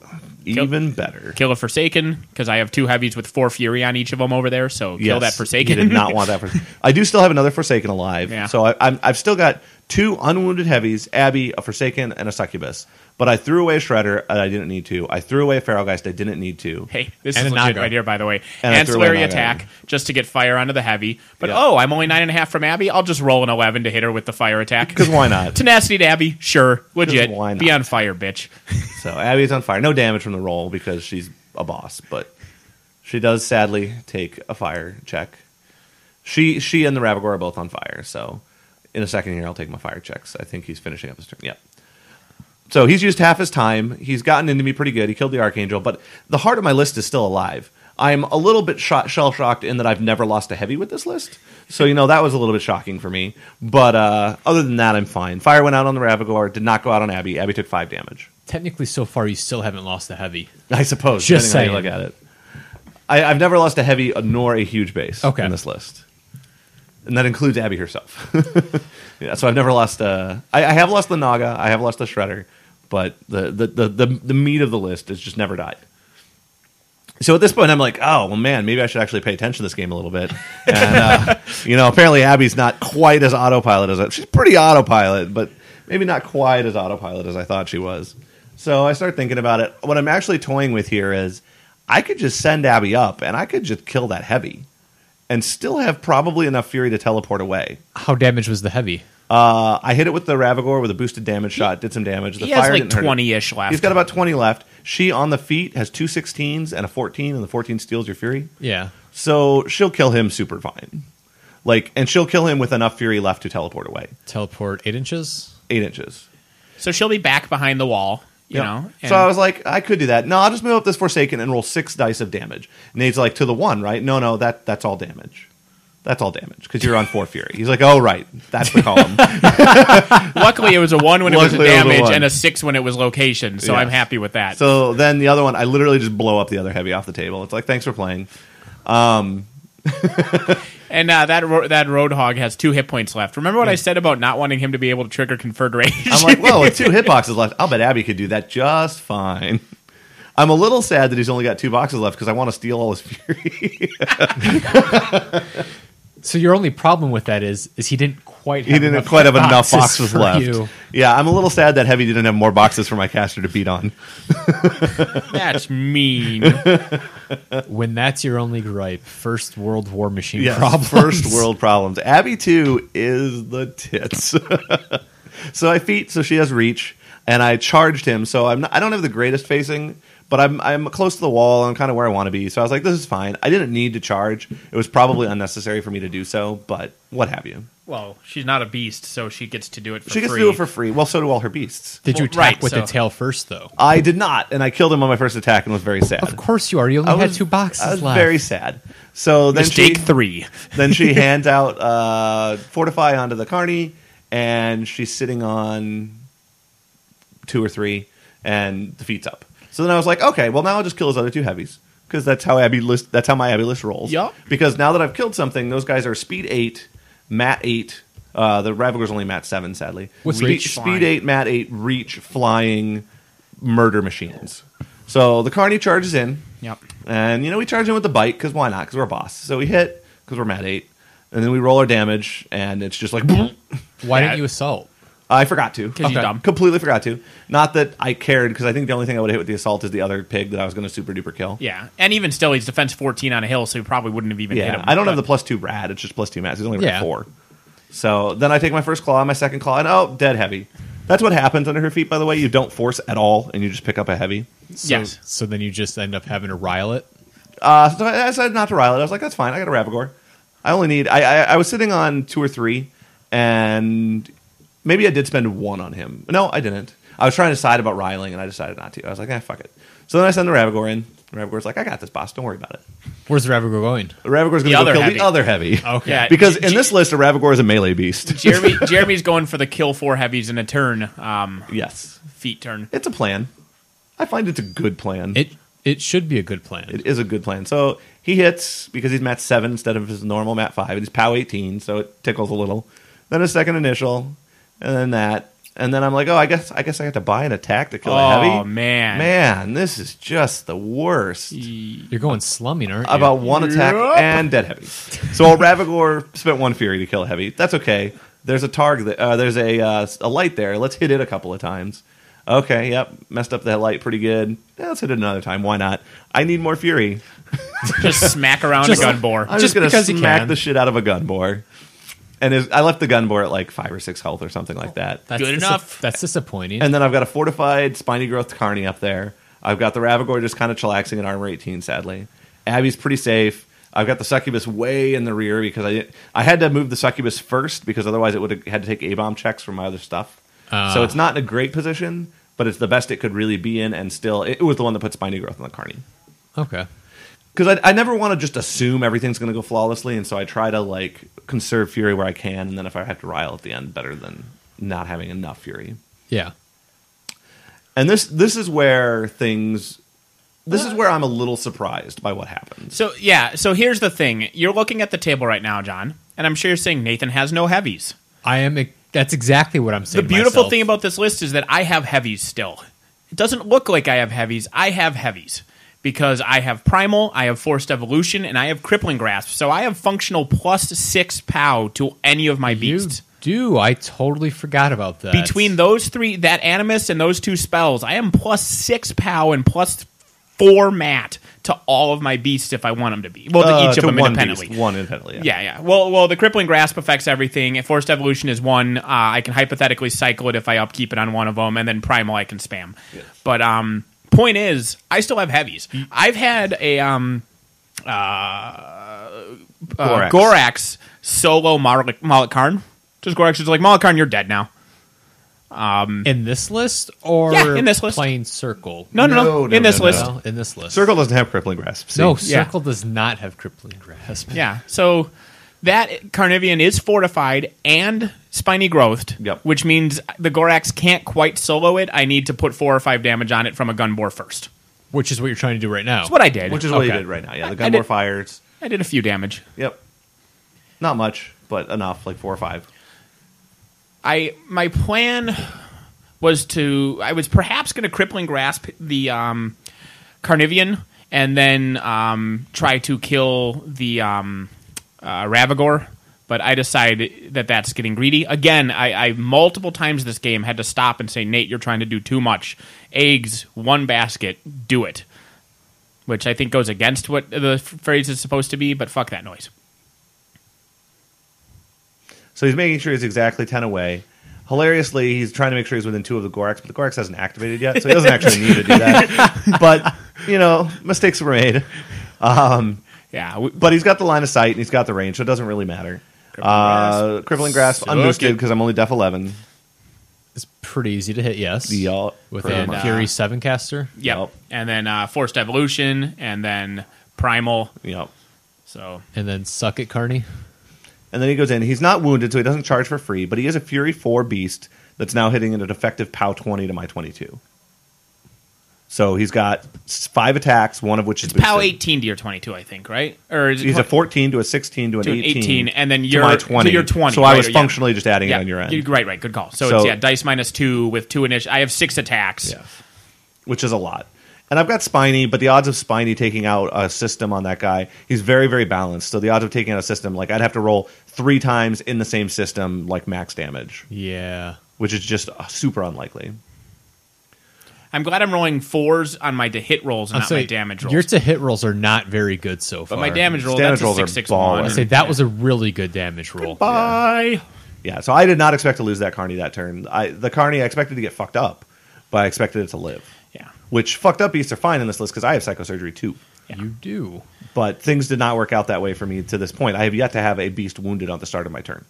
Even better. Kill a Forsaken, because I have 2 heavies with 4 Fury on each of them over there, so kill that Forsaken. He did not want that Forsaken. I do still have another Forsaken alive, Yeah. so I've still got 2 unwounded heavies, Abby, a Forsaken, and a Succubus. But I threw away a Shredder, and I didn't need to. I threw away a Feralgeist, I didn't need to. Hey, this And is a legit Naga. right here, by the way. And I threw away Ancillary a Naga. attack, just to get fire onto the heavy. But, Yeah. I'm only 9.5 from Abby. I'll just roll an 11 to hit her with the fire attack. Because why not? Tenacity to Abby, sure. Legit. Why not? Be on fire, bitch. So Abby's on fire. No damage from the roll because she's a boss, but she does sadly take a fire check. She and the Ravagor are both on fire, so in a second here I'll take my fire checks. I think he's finishing up his turn. Yep. So he's used half his time. He's gotten into me pretty good. He killed the Archangel, but the heart of my list is still alive. I'm a little bit shell-shocked in that I've never lost a heavy with this list. So, that was a little bit shocking for me. But other than that, I'm fine. Fire went out on the Ravagor, did not go out on Abby. Abby took 5 damage. Technically, so far, you still haven't lost a heavy. I suppose, Just depending on how you look at it. I've never lost a heavy nor a huge base in this list. And that includes Abby herself. Yeah, so I've never lost I have lost the Naga, I have lost the Shredder, but the meat of the list has just never died. So at this point, I'm like, oh, well, man, maybe I should actually pay attention to this game a little bit. And, apparently Abby's not quite as autopilot as she's pretty autopilot, but maybe not quite as autopilot as I thought she was. So I start thinking about it. What I'm actually toying with here is I could just send Abby up, and I could just kill that heavy and still have probably enough Fury to teleport away. How damaged was the heavy? I hit it with the Ravagor with a boosted damage shot, did some damage. The He has fire like didn't hurt it. 20-ish left. He's got about 20 left. She, on the feet, has 2 16s and a 14, and the 14 steals your Fury. Yeah. So she'll kill him super fine. And she'll kill him with enough Fury left to teleport away. Teleport 8 inches? 8 inches. So she'll be back behind the wall, you know. And So I was like, I could do that. No, I'll just move up this Forsaken and roll 6 dice of damage. And he's like, to the 1, right? No, that's all damage. That's all damage because you're on 4 Fury. He's like, oh, right. That's the column. Luckily, it was a 1 when it was Luckily, it was a damage 1. and a 6 when it was location, so Yeah. I'm happy with that. So then the other one, I literally just blow up the other heavy off the table. It's like, thanks for playing. And that Roadhog has 2 hit points left. Remember what I said about not wanting him to be able to trigger Confederation? I'm like, well, with 2 hitboxes left, I'll bet Abby could do that just fine. I'm a little sad that he's only got 2 boxes left because I want to steal all his Fury. So your only problem with that is he didn't quite have He didn't enough quite have enough boxes for left. you. Yeah, I'm a little sad that Heavy didn't have more boxes for my caster to beat on. That's mean. When that's your only gripe, first World War machine Yes, problems. first world problems. Abby, too, is the tits. So she has reach, and I charged him, so I don't have the greatest facing, but I'm close to the wall. I'm kind of where I want to be. So I was like, this is fine. I didn't need to charge. It was probably unnecessary for me to do so, but what have you. Well, she's not a beast, so she gets to do it for free. She gets to do it for free. Well, so do all her beasts. Did you Well, attack right, with so- the tail first, though? I did not, and I killed him on my first attack and was very sad. Of course you are. You only had 2 boxes I was left. very sad. So then Mistake 3. Then she hands out Fortify onto the Carney, and she's sitting on 2 or 3, and defeats up. So then I was like, okay, well now I'll just kill his other 2 heavies because that's how my Abby list rolls. Yup. Because now that I've killed something, those guys are speed 8, mat 8. The Ravagor's only mat 7, sadly. What's reach? Speed 8, mat 8, reach, flying, murder machines. So the Carney charges in. Yep. And, we charge in with the bite, because why not? Because we're a boss. So we hit, because we're mat 8. And then we roll our damage, and it's just like... Why Yeah. didn't you assault? I forgot to. Because you're dumb. Completely forgot to. Not that I cared, because I think the only thing I would hit with the assault is the other pig that I was going to super-duper kill. Yeah, and even still, he's defense 14 on a hill, so he probably wouldn't have even hit Yeah, him. I don't have But- the +2 rad. It's just +2 mats. He's only rad Yeah. 4. So then I take my first claw, my second claw, and dead heavy. That's what happens under her feet, by the way. You don't force at all, and you just pick up a heavy. Yes. So then you just end up having to rile it? So I decided not to rile it. I was like, that's fine. I got a Ravagor. I only need... I was sitting on 2 or 3, and maybe I did spend 1 on him. No, I didn't. I was trying to decide about riling, and I decided not to. I was like, fuck it. So then I send the Ravagor in. The Ravagor's like, I got this, boss. Don't worry about it. Where's the Ravagor going? The Ravagor's going The to go other kill heavy. the other heavy. Okay. Yeah. Because in this list, a Ravagor is a melee beast. Jeremy's going for the kill 4 heavies in a turn, Yes. feet turn. It's a plan. I find it's a good plan. It should be a good plan. It is a good plan. So he hits because he's mat 7 instead of his normal mat 5. And he's POW 18, so it tickles a little. Then a second initial, and then that. And then I'm like, I guess I have to buy an attack to kill a heavy. Oh, man. Man, this is just the worst. You're going slumming, aren't you? About 1 attack and dead heavy. So Ravagor spent 1 fury to kill a heavy. That's okay. There's a target. There's a light there. Let's hit it a couple of times. Okay, yep. Messed up that light pretty good. Yeah, let's hit it another time. Why not? I need more fury. Just smack around a gun bore. I'm just going to because you smack can. the shit out of a gun bore. And I left the gun bore at like 5 or 6 health or something like that. That's Good enough. That's disappointing. And then I've got a fortified spiny growth Carney up there. I've got the Ravagor just kind of chillaxing at armor 18, sadly. Abby's pretty safe. I've got the Succubus way in the rear because I had to move the Succubus first because otherwise it would have had to take A-bomb checks from my other stuff. So it's not in a great position, but it's the best it could really be in, and still, it was the one that put spiny growth on the Carney. Okay. Because I never want to just assume everything's going to go flawlessly, and so I try to conserve fury where I can, and then if I have to rile at the end, better than not having enough fury. Yeah. And this is where things... This is where I'm a little surprised by what happens. So here's the thing. You're looking at the table right now, John, and I'm sure you're saying Nathan has no heavies. I am. That's exactly what I'm saying. The beautiful myself. thing about this list is that I have heavies still. It doesn't look like I have heavies. I have heavies because I have Primal, I have Forced Evolution, and I have Crippling Grasp. So I have functional +6 POW to any of my beasts. do. I totally forgot about that. Between those 3, that Animus and those 2 spells, I am +6 POW and +4 mat to all of my beasts if I want them to be. Well, to each of to them one independently. beast, one independently, Yeah. Well, the Crippling Grasp affects everything. Forced Evolution is 1. I can hypothetically cycle it if I upkeep it on one of them, and then Primal I can spam. Yes. But point is, I still have heavies. I've had a Gorax solo Malak-Karn. Just Gorax is like, Malak-Karn, you're dead now. in this list or Yeah, in this list. Plain Circle? No. No, In this no, list. No, in this list. Circle doesn't have crippling grasp. See? No, Yeah. Circle does not have crippling grasp. Yeah. So That Carnivian is fortified and spiny growthed, Yep. which means the Gorax can't quite solo it. I need to put 4 or 5 damage on it from a gun bore first. Which is what you're trying to do right now. That's what I did. Which is what you Okay. did right now. Yeah, the I gun did- more fires. I did a few damage. Yep. Not much, but enough, like 4 or 5. My plan was I was perhaps going to crippling grasp the Carnivian and then try to kill the Ravagore, but I decided that that's getting greedy. Again, I multiple times this game had to stop and say, Nate, you're trying to do too much. Eggs, 1 basket, do it. Which I think goes against what the phrase is supposed to be, but fuck that noise. So he's making sure he's exactly 10 away. Hilariously, he's trying to make sure he's within 2 of the Gorax, but the Gorax hasn't activated yet, so he doesn't actually need to do that. But, mistakes were made. Yeah. But he's got the line of sight, and he's got the range, so it doesn't really matter. Crippling Grasp, Suck unboosted it. because I'm only def 11. It's pretty easy to hit, yes. With pretty a much. Fury 7 caster. Yep. Yep. And then Forced Evolution, and then Primal. Yep. So And then suck it, Carney. And then he goes in. He's not wounded, so he doesn't charge for free, but he is a Fury 4 beast that's now hitting at an effective POW 20 to my 22. So he's got 5 attacks, one of which is it's POW boosted. 18 to your 22, I think, right? Or is it He's a 14 to a 16 to an to an 18, and then to you're my 20. to your 20. So right, I was yeah. functionally just adding Yeah, it on your end. Right, good call. So, So- it's dice -2 with 2 initial. I have 6 attacks. Yeah. Which is a lot. And I've got Spiny, but the odds of Spiny taking out a system on that guy, he's very, very balanced. So the odds of taking out a system, like I'd have to roll 3 times in the same system, like max damage, Yeah. which is just super unlikely. I'm glad I'm rolling 4s on my to hit rolls and not my damage rolls. Your to hit rolls are not very good so far. but my damage roll, Damage that's rolls a are 6-6-1. I say that was a really good damage roll. Bye. Yeah, so I did not expect to lose that Carney that turn. The Carney I expected to get fucked up, but I expected it to live. Yeah. Which fucked up beasts are fine in this list because I have Psychosurgery too. Yeah. You do. But things did not work out that way for me to this point. I have yet to have a beast wounded on the start of my turn.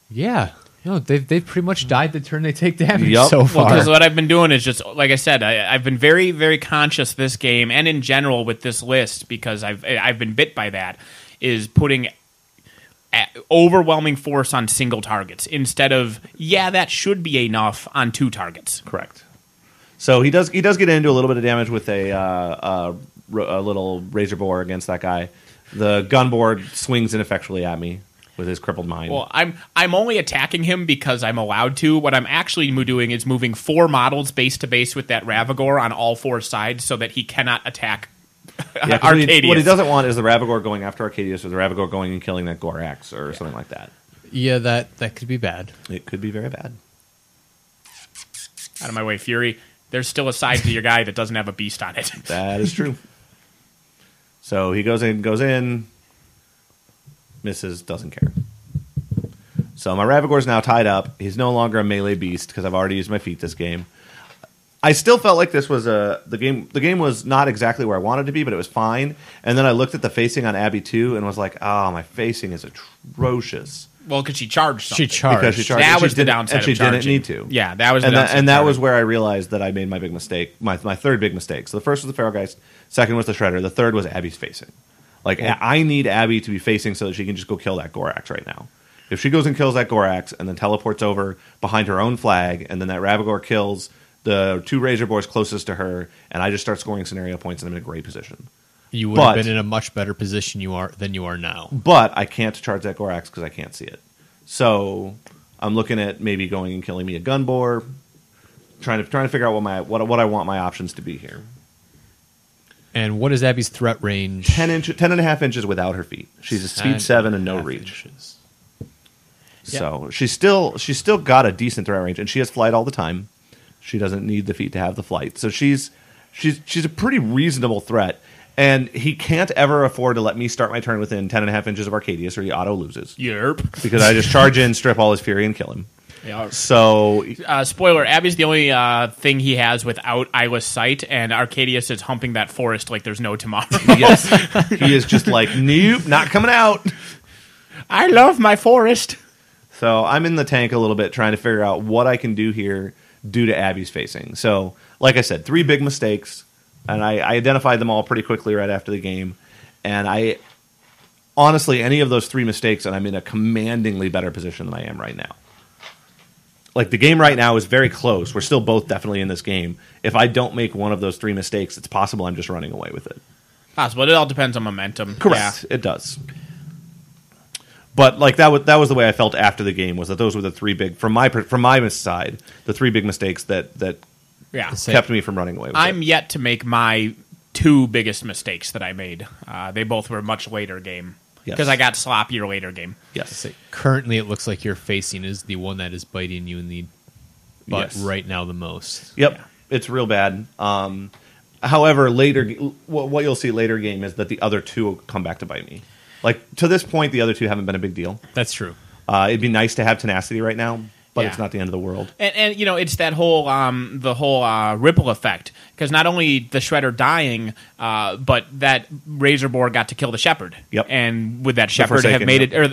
Yeah. They've pretty much died the turn they take damage Yup. so Well, far. because what I've been doing is just, like I said, I've been very, very conscious this game and in general with this list because I've been bit by that, is putting overwhelming force on single targets instead of, that should be enough on 2 targets. Correct. So he does get into a little bit of damage with a little razor bore against that guy. The gun board swings ineffectually at me with his crippled mind. Well, I'm only attacking him because I'm allowed to. What I'm actually doing is moving 4 models base to base with that Ravagore on all 4 sides so that he cannot attack Yeah, 'cause Arkadius. what he doesn't want is the Ravagore going after Arkadius or the Ravagore going and killing that Gorax or something like that. Yeah, that could be bad. It could be very bad. Out of my way, Fury. There's still a side to your guy that doesn't have a beast on it. That is true. So he goes in, misses, doesn't care. So my Ravagore's now tied up. He's no longer a melee beast because I've already used my feat this game. I still felt like this was the game. The game was not exactly where I wanted to be, but it was fine. And then I looked at the facing on Abby 2 and was like, "Oh, my facing is atrocious." Well, because she charged something. She charged. Because she charged. That And was she the didn't- downside and she of charging. didn't need to. Yeah, that was the And downside. and that of was charging. where I realized that I made my big mistake. My third big mistake. So the first was the Feralgeist. Second was the Shredder. The third was Abby's facing. Like I need Abby to be facing so that she can just go kill that Gorax right now. If she goes and kills that Gorax and then teleports over behind her own flag, and then that Ravagore kills the 2 Razor Boars closest to her, and I just start scoring scenario points, and I'm in a great position. You would have But- been in a much better position than you are now. But I can't charge that Gorax because I can't see it. So I'm looking at maybe going and killing me a gun bore, trying to figure out what I want my options to be here. And what is Abby's threat range? 10 and a half inches without her feet. She's a speed 7 and no reach. Inches. So she's still got a decent threat range, and she has flight all the time. She doesn't need the feet to have the flight. So she's a pretty reasonable threat. And he can't ever afford to let me start my turn within 10 and a half inches of Arkadius, or he auto loses. Yerp. Because I just charge in, strip all his fury, and kill him. Yeah. So Spoiler, Abby's the only thing he has without eyeless sight, and Arkadius is humping that forest like there's no tomorrow. yes, he is just like, nope, not coming out. I love my forest. So I'm in the tank a little bit trying to figure out what I can do here due to Abby's facing. So, like I said, 3 big mistakes, and I identified them all pretty quickly right after the game. And honestly, any of those 3 mistakes, and I'm in a commandingly better position than I am right now. Like, the game right now is very close. We're still both definitely in this game. If I don't make one of those 3 mistakes, it's possible I'm just running away with it. Possible. It all depends on momentum. Correct. Yeah. It does. But like that was the way I felt after the game, was that those were the 3 big, from my side, the 3 big mistakes that kept me from running away with it. I'm yet to make my 2 biggest mistakes that I made. They both were much later game. Because I got sloppier later game. Yes. Currently, it looks like you're facing is the one that is biting you in the butt right now the most. Yep. Yeah. It's real bad. However, later, what you'll see later game is that the other 2 will come back to bite me. Like, to this point, the other 2 haven't been a big deal. That's true. It'd be nice to have tenacity right now, but it's not the end of the world. And it's that whole ripple effect, because not only the Shredder dying, but that Razor Boar got to kill the Shepherd. Yep. And would that Shepherd have made it? Or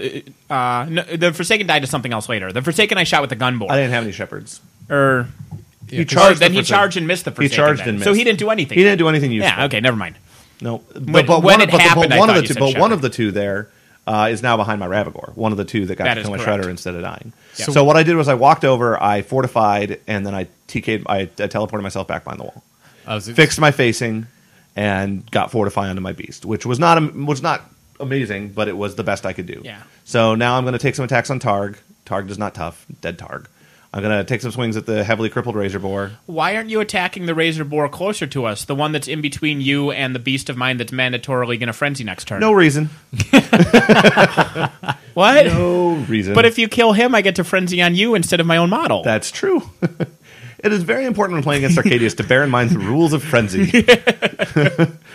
no, the Forsaken died to something else later. The Forsaken I shot with the gun bore. I didn't have any Shepherds. He charged. Then he charged and missed the Forsaken. He charged and missed. So he didn't do anything. He didn't do anything useful. Yeah. Okay. Never mind. No. When it happened, one of the 2 there is now behind my Ravagore. One of the 2 that got to kill my Shredder instead of dying. Yep. So what I did was I walked over, I fortified, and then I TK'd. I teleported myself back behind the wall. Fixed my facing, and got fortify onto my beast, which was not amazing, but it was the best I could do. Yeah. So now I'm going to take some attacks on Targ. Targ is not tough. Dead Targ. I'm going to take some swings at the heavily crippled Razor Boar. Why aren't you attacking the Razor Boar closer to us? The one that's in between you and the beast of mine that's mandatorily going to frenzy next turn. No reason. What? No reason. But if you kill him, I get to frenzy on you instead of my own model. That's true. It is very important when playing against Arkadius to bear in mind the rules of frenzy.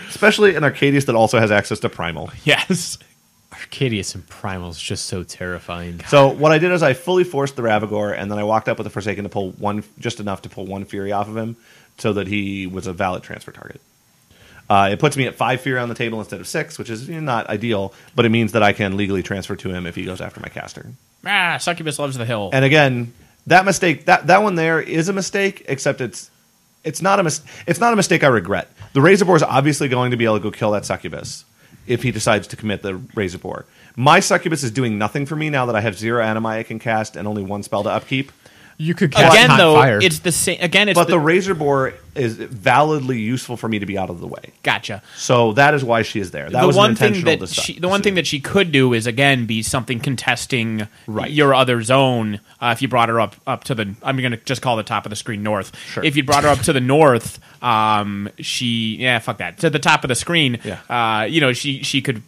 Especially an Arkadius that also has access to Primal. Yes. Arkadius and Primal is just so terrifying. So what I did is I fully forced the Ravagore, and then I walked up with the Forsaken to pull just enough to pull 1 Fury off of him, so that he was a valid transfer target. It puts me at 5 Fury on the table instead of 6, which is not ideal, but it means that I can legally transfer to him if he goes after my caster. Succubus loves the hill. And again, that mistake, that one there is a mistake, except it's not a mistake I regret. The Razor Boar is obviously going to be able to go kill that Succubus if he decides to commit the Razor Boar. My Succubus is doing nothing for me now that I have 0 Animi I can cast and only 1 spell to upkeep. You could cast again, though. Fire. It's the same. Again, it's but the Razor Boar is validly useful for me to be out of the way. Gotcha. So that is why she is there. That was an intentional decision. The one thing that she could do is again be something contesting your other zone. If you brought her up to the, I'm going to just call the top of the screen north. Sure. If you brought her up to the north, fuck that, to the top of the screen. Yeah. She could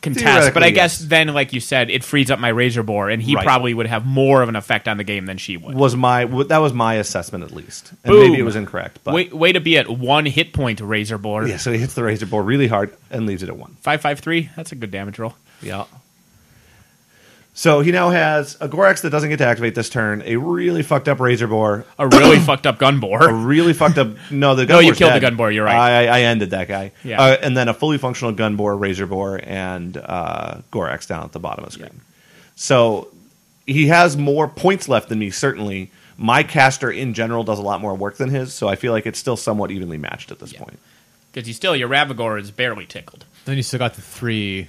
contest, but I guess then, like you said, it frees up my Razor Boar, and he probably would have more of an effect on the game than she would. That was my assessment, at least. And Boom. Maybe it was incorrect. But way to be at 1 hit point, Razor Boar. Yeah, so he hits the Razor Boar really hard and leaves it at 1. 5/5/3. That's a good damage roll. Yeah. So he now has a Gorax that doesn't get to activate this turn, a really fucked up Razor Boar, a really fucked up Gun Boar, a really fucked up. No, the Gun No, you Boar's killed dead. the Gun Boar. You're right. I ended that guy. Yeah. And then a fully functional Gun Boar, Razor Boar, and Gorax down at the bottom of the screen. Yeah. So he has more points left than me. Certainly, my caster in general does a lot more work than his, so I feel like it's still somewhat evenly matched at this point. Because your Ravagore is barely tickled. Then you still got the 3.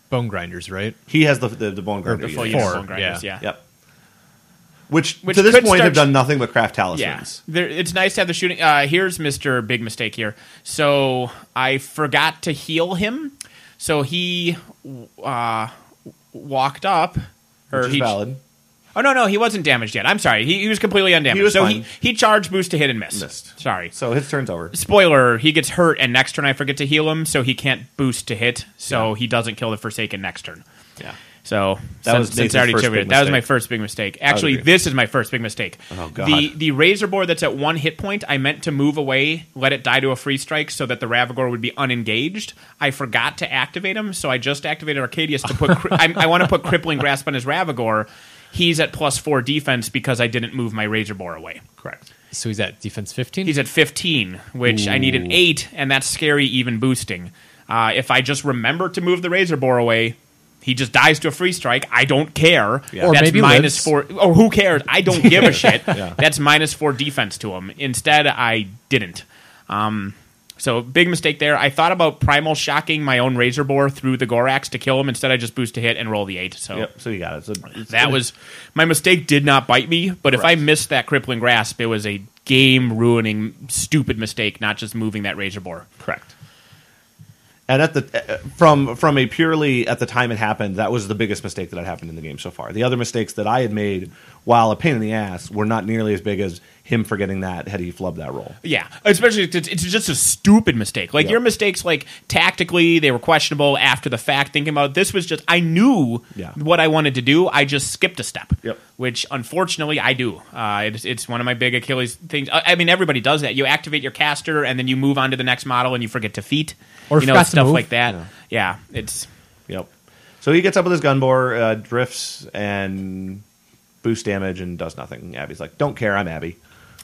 Bone grinders, right? He has the bone grinder. The full unit bone grinders, yeah. Yep. Which to this point have done nothing but craft Yeah. talismans. It's nice to have the shooting. Here's Mr. Big Mistake here. So I forgot to heal him. So he walked up. Which is valid. Oh, no, he wasn't damaged yet. I'm sorry. He was completely undamaged. He was fine. He charged boost to hit and missed. Sorry. So his turn's over. Spoiler, he gets hurt, and next turn I forget to heal him, so he can't boost to hit, so he doesn't kill the Forsaken next turn. Yeah. So that was my first big mistake. Actually, this is my first big mistake. Oh, God. The Razor Boar that's at 1 hit point, I meant to move away, let it die to a free strike so that the Ravagore would be unengaged. I forgot to activate him, so I just activated Arkadius to put... I want to put Crippling Grasp on his Ravagore. He's at +4 defense because I didn't move my Razor Boar away. Correct. So he's at defense 15? He's at 15, which I need an 8, and that's scary even boosting. If I just remember to move the Razor Boar away, he just dies to a free strike. I don't care. Yeah. Or that's maybe -4. Or who cares? I don't give a shit. Yeah. That's -4 defense to him. Instead, I didn't. So big mistake there. I thought about primal shocking my own Razor Boar through the Gorax to kill him. Instead, I just boost a hit and roll the 8. So Yep, so you got it. So that was my mistake. Did not bite me, but if I missed that Crippling Grasp, it was a game-ruining, stupid mistake, not just moving that Razor Boar. Correct. And at the from a purely at the time it happened, that was the biggest mistake that had happened in the game so far. The other mistakes that I had made, while a pain in the ass, were not nearly as big as him forgetting that had he flubbed that roll. Yeah, especially it's just a stupid mistake. Like your mistakes, like tactically, they were questionable after the fact. Thinking about it, this was just I knew what I wanted to do. I just skipped a step. Yep. Which unfortunately I do. It's one of my big Achilles things. I mean, everybody does that. You activate your caster and then you move on to the next model and you forget to feat. Or stuff like that. Yeah, it's... Yep. So he gets up with his gun bore, drifts, and boosts damage and does nothing. Abby's like, don't care, I'm Abby.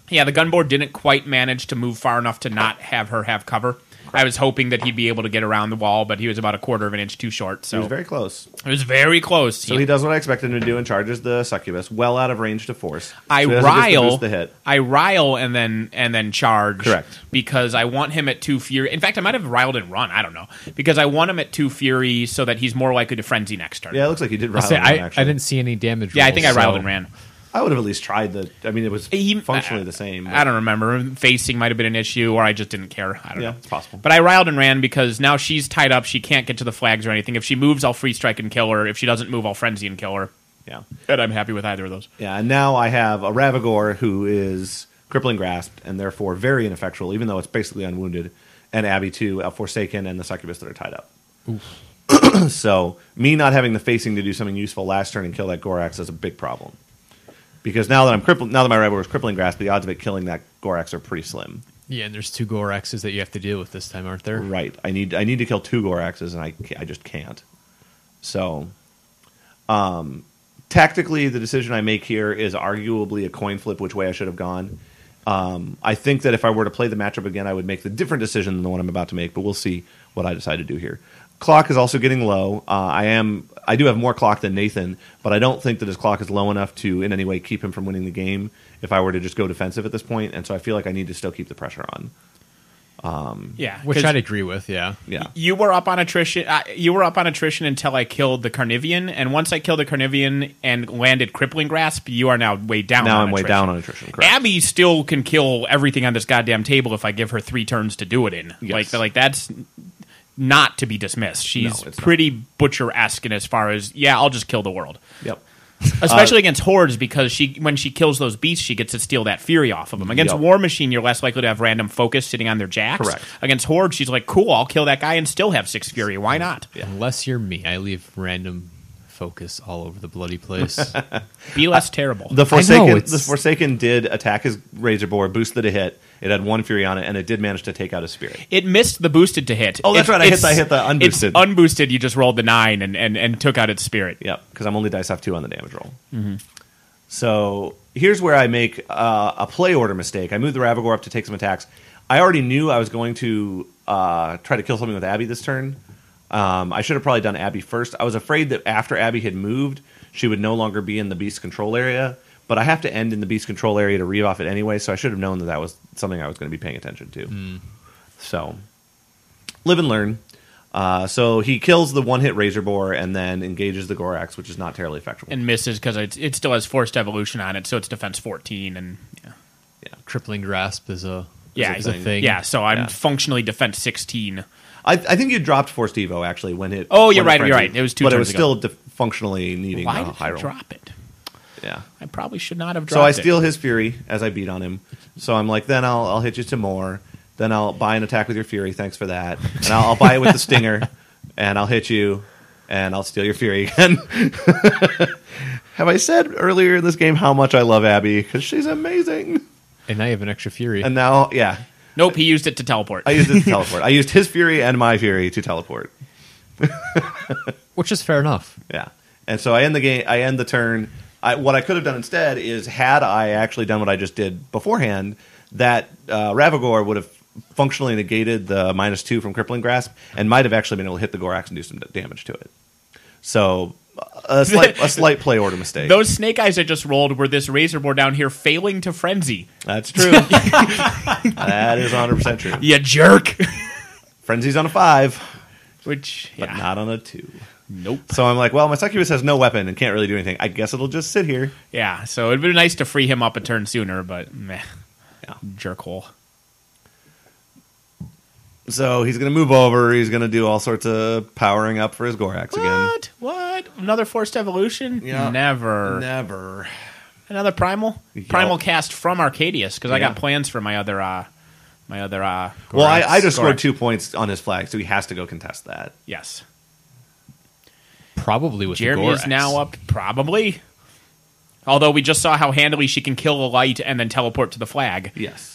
Yeah, the gun board didn't quite manage to move far enough to not have her have cover. I was hoping that he'd be able to get around the wall, but he was about a quarter of an inch too short. So he was very close. It was very close. So he does what I expected him to do and charges the succubus well out of range to force. I so rile and then charge. Correct. Because I want him at 2 fury. In fact, I might have riled and run. I don't know. Because I want him at 2 fury so that he's more likely to frenzy next turn. Yeah, it looks like he did rile and run, actually. I didn't see any damage. Yeah, I think I riled and ran. I would have at least tried the... I mean, it was functionally the same. I don't remember. Facing might have been an issue, or I just didn't care. I don't know. Yeah, it's possible. But I riled and ran because now she's tied up. She can't get to the flags or anything. If she moves, I'll free strike and kill her. If she doesn't move, I'll frenzy and kill her. Yeah. And I'm happy with either of those. Yeah, and now I have a Ravagore who is crippling grasped and therefore very ineffectual, even though it's basically unwounded, and Abby too, a Forsaken, and the succubus that are tied up. So me not having the facing to do something useful last turn and kill that Gorax is a big problem. Because now that I'm crippled, now that my Ravagore is crippling grasp, the odds of it killing that Gorax are pretty slim. Yeah, and there's 2 Goraxes that you have to deal with this time, aren't there? Right. I need to kill 2 Goraxes, and I just can't. So, tactically, the decision I make here is arguably a coin flip which way I should have gone. I think that if I were to play the matchup again, I would make the different decision than the one I'm about to make, but we'll see what I decide to do here. Clock is also getting low. I do have more clock than Nathan, but I don't think that his clock is low enough to in any way keep him from winning the game if I were to just go defensive at this point, and so I feel like I need to still keep the pressure on. Which I'd agree with. Yeah. You were up on attrition. Until I killed the Carnivian, and once I killed the Carnivian and landed Crippling Grasp, you are now way down. Now on I'm way down on attrition. Correct. Abby still can kill everything on this goddamn table if I give her 3 turns to do it in. Yes. Like that's not to be dismissed. She's pretty Butcher-esque in as far as I'll just kill the world. Yep. Especially against hordes, because when she kills those beasts, she gets to steal that fury off of them. Against War Machine, you're less likely to have random focus sitting on their jacks. Correct. Against Horde, she's like, cool, I'll kill that guy and still have 6 fury. Why not? Yeah. Unless you're me, I leave random focus all over the bloody place. Be less terrible. The Forsaken did attack his Razor Boar, boosted a hit. It had 1 fury on it, and it did manage to take out his spirit. It missed the boosted to hit. Oh, that's right. I hit the unboosted. It's unboosted. You just rolled the 9 and took out its spirit. Yep, because I'm only dice off 2 on the damage roll. Mm-hmm. So here's where I make a play order mistake. I moved the Ravagore up to take some attacks. I already knew I was going to try to kill something with Abby this turn. I should have probably done Abby first. I was afraid that after Abby had moved, she would no longer be in the beast control area. But I have to end in the beast control area to read off it anyway, so I should have known that was something I was going to be paying attention to. So, live and learn. So he kills the 1-hit Razor Boar and then engages the Gorax, which is not terribly effective. And misses because it still has Forced Evolution on it, so it's defense 14. And Crippling Grasp is a thing. Yeah, so I'm functionally defense 16. I think you dropped Forced Evo, actually, when it... Oh, you're right. It was 2 turns ago. But it was still functionally needing a high roll. Why did I drop it? Yeah. I probably should not have dropped it. So I steal his Fury as I beat on him. So I'm like, then I'll hit you some more. Then I'll buy an attack with your Fury. Thanks for that. And I'll buy it with the Stinger. And I'll hit you. And I'll steal your Fury again. Have I said earlier in this game how much I love Abby? Because she's amazing. And now you have an extra Fury. And now, yeah. Nope, he used it to teleport. I used it to teleport. I used his Fury and my Fury to teleport. Which is fair enough. Yeah. And so I end the game. I end the turn. What I could have done instead is, had I actually done what I just did beforehand, that Ravagore would have functionally negated the -2 from Crippling Grasp and might have actually been able to hit the Gorax and do some damage to it. So A slight play order mistake. Those snake eyes I just rolled were this razor board down here failing to frenzy. That's true. That is 100% true. You jerk. Frenzy's on a 5, Which, but not on a 2. Nope. So I'm like, well, my succubus has no weapon and can't really do anything. I guess it'll just sit here. Yeah, so it'd be nice to free him up a turn sooner, but meh. Yeah. Jerkhole. So he's going to move over. He's going to do all sorts of powering up for his Gorax again. What? Another forced evolution? Yeah. Never. Another primal? Yup. Primal cast from Arkadius, because I Yeah. got plans for my other Well, Gorax. I just scored Gorax. 2 points on his flag, so he has to go contest that. Yes. Probably with Jeremy the is Gorax. now up, probably. Although we just saw how handily she can kill a light and then teleport to the flag. Yes.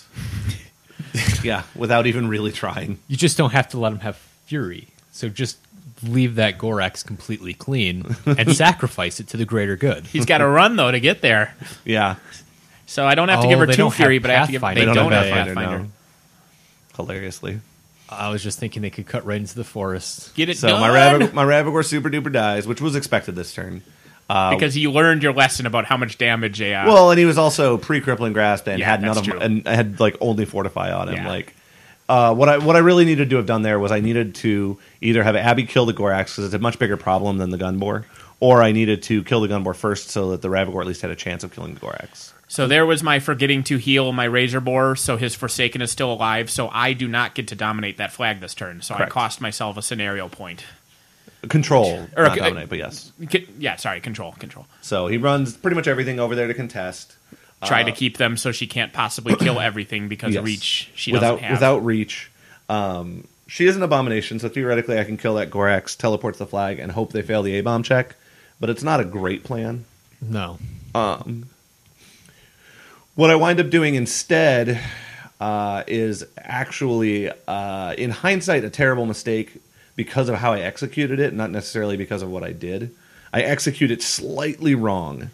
Yeah, without even really trying. You just don't have to let him have fury. So just leave that Gorax completely clean and sacrifice it to the greater good. He's got to run, though, to get there. Yeah. So I don't have to Oh, give her they 2 don't fury, have but I have to give Pathfinder. They don't have Pathfinder, Pathfinder. no. Hilariously. I was just thinking they could cut right into the forest. Get it So done. my Ravagore super duper dies, which was expected this turn. Because you learned your lesson about how much damage a... Well, and he was also pre-crippling grasp and Yeah, had none that's of true. and had like only fortify on him. Yeah. Like what I really needed to have done there was I needed to either have Abby kill the Gorax because it's a much bigger problem than the Gunbore, or I needed to kill the Gunbore first so that the Ravagore at least had a chance of killing the Gorax. So there was my forgetting to heal my Razor Boar, so his Forsaken is still alive, so I do not get to dominate that flag this turn, so Correct. I cost myself a scenario point. Control, Or not a- dominate, but yes. Yeah, sorry, control. So he runs pretty much everything over there to contest. Try to keep them so she can't possibly kill everything because Yes. reach she without doesn't have. without reach. She is an abomination, so theoretically I can kill that Gorax, teleport to the flag, and hope they fail the A-bomb check. But it's not a great plan. No. What I wind up doing instead is actually, in hindsight, a terrible mistake because of how I executed it, not necessarily because of what I did. I executed slightly wrong.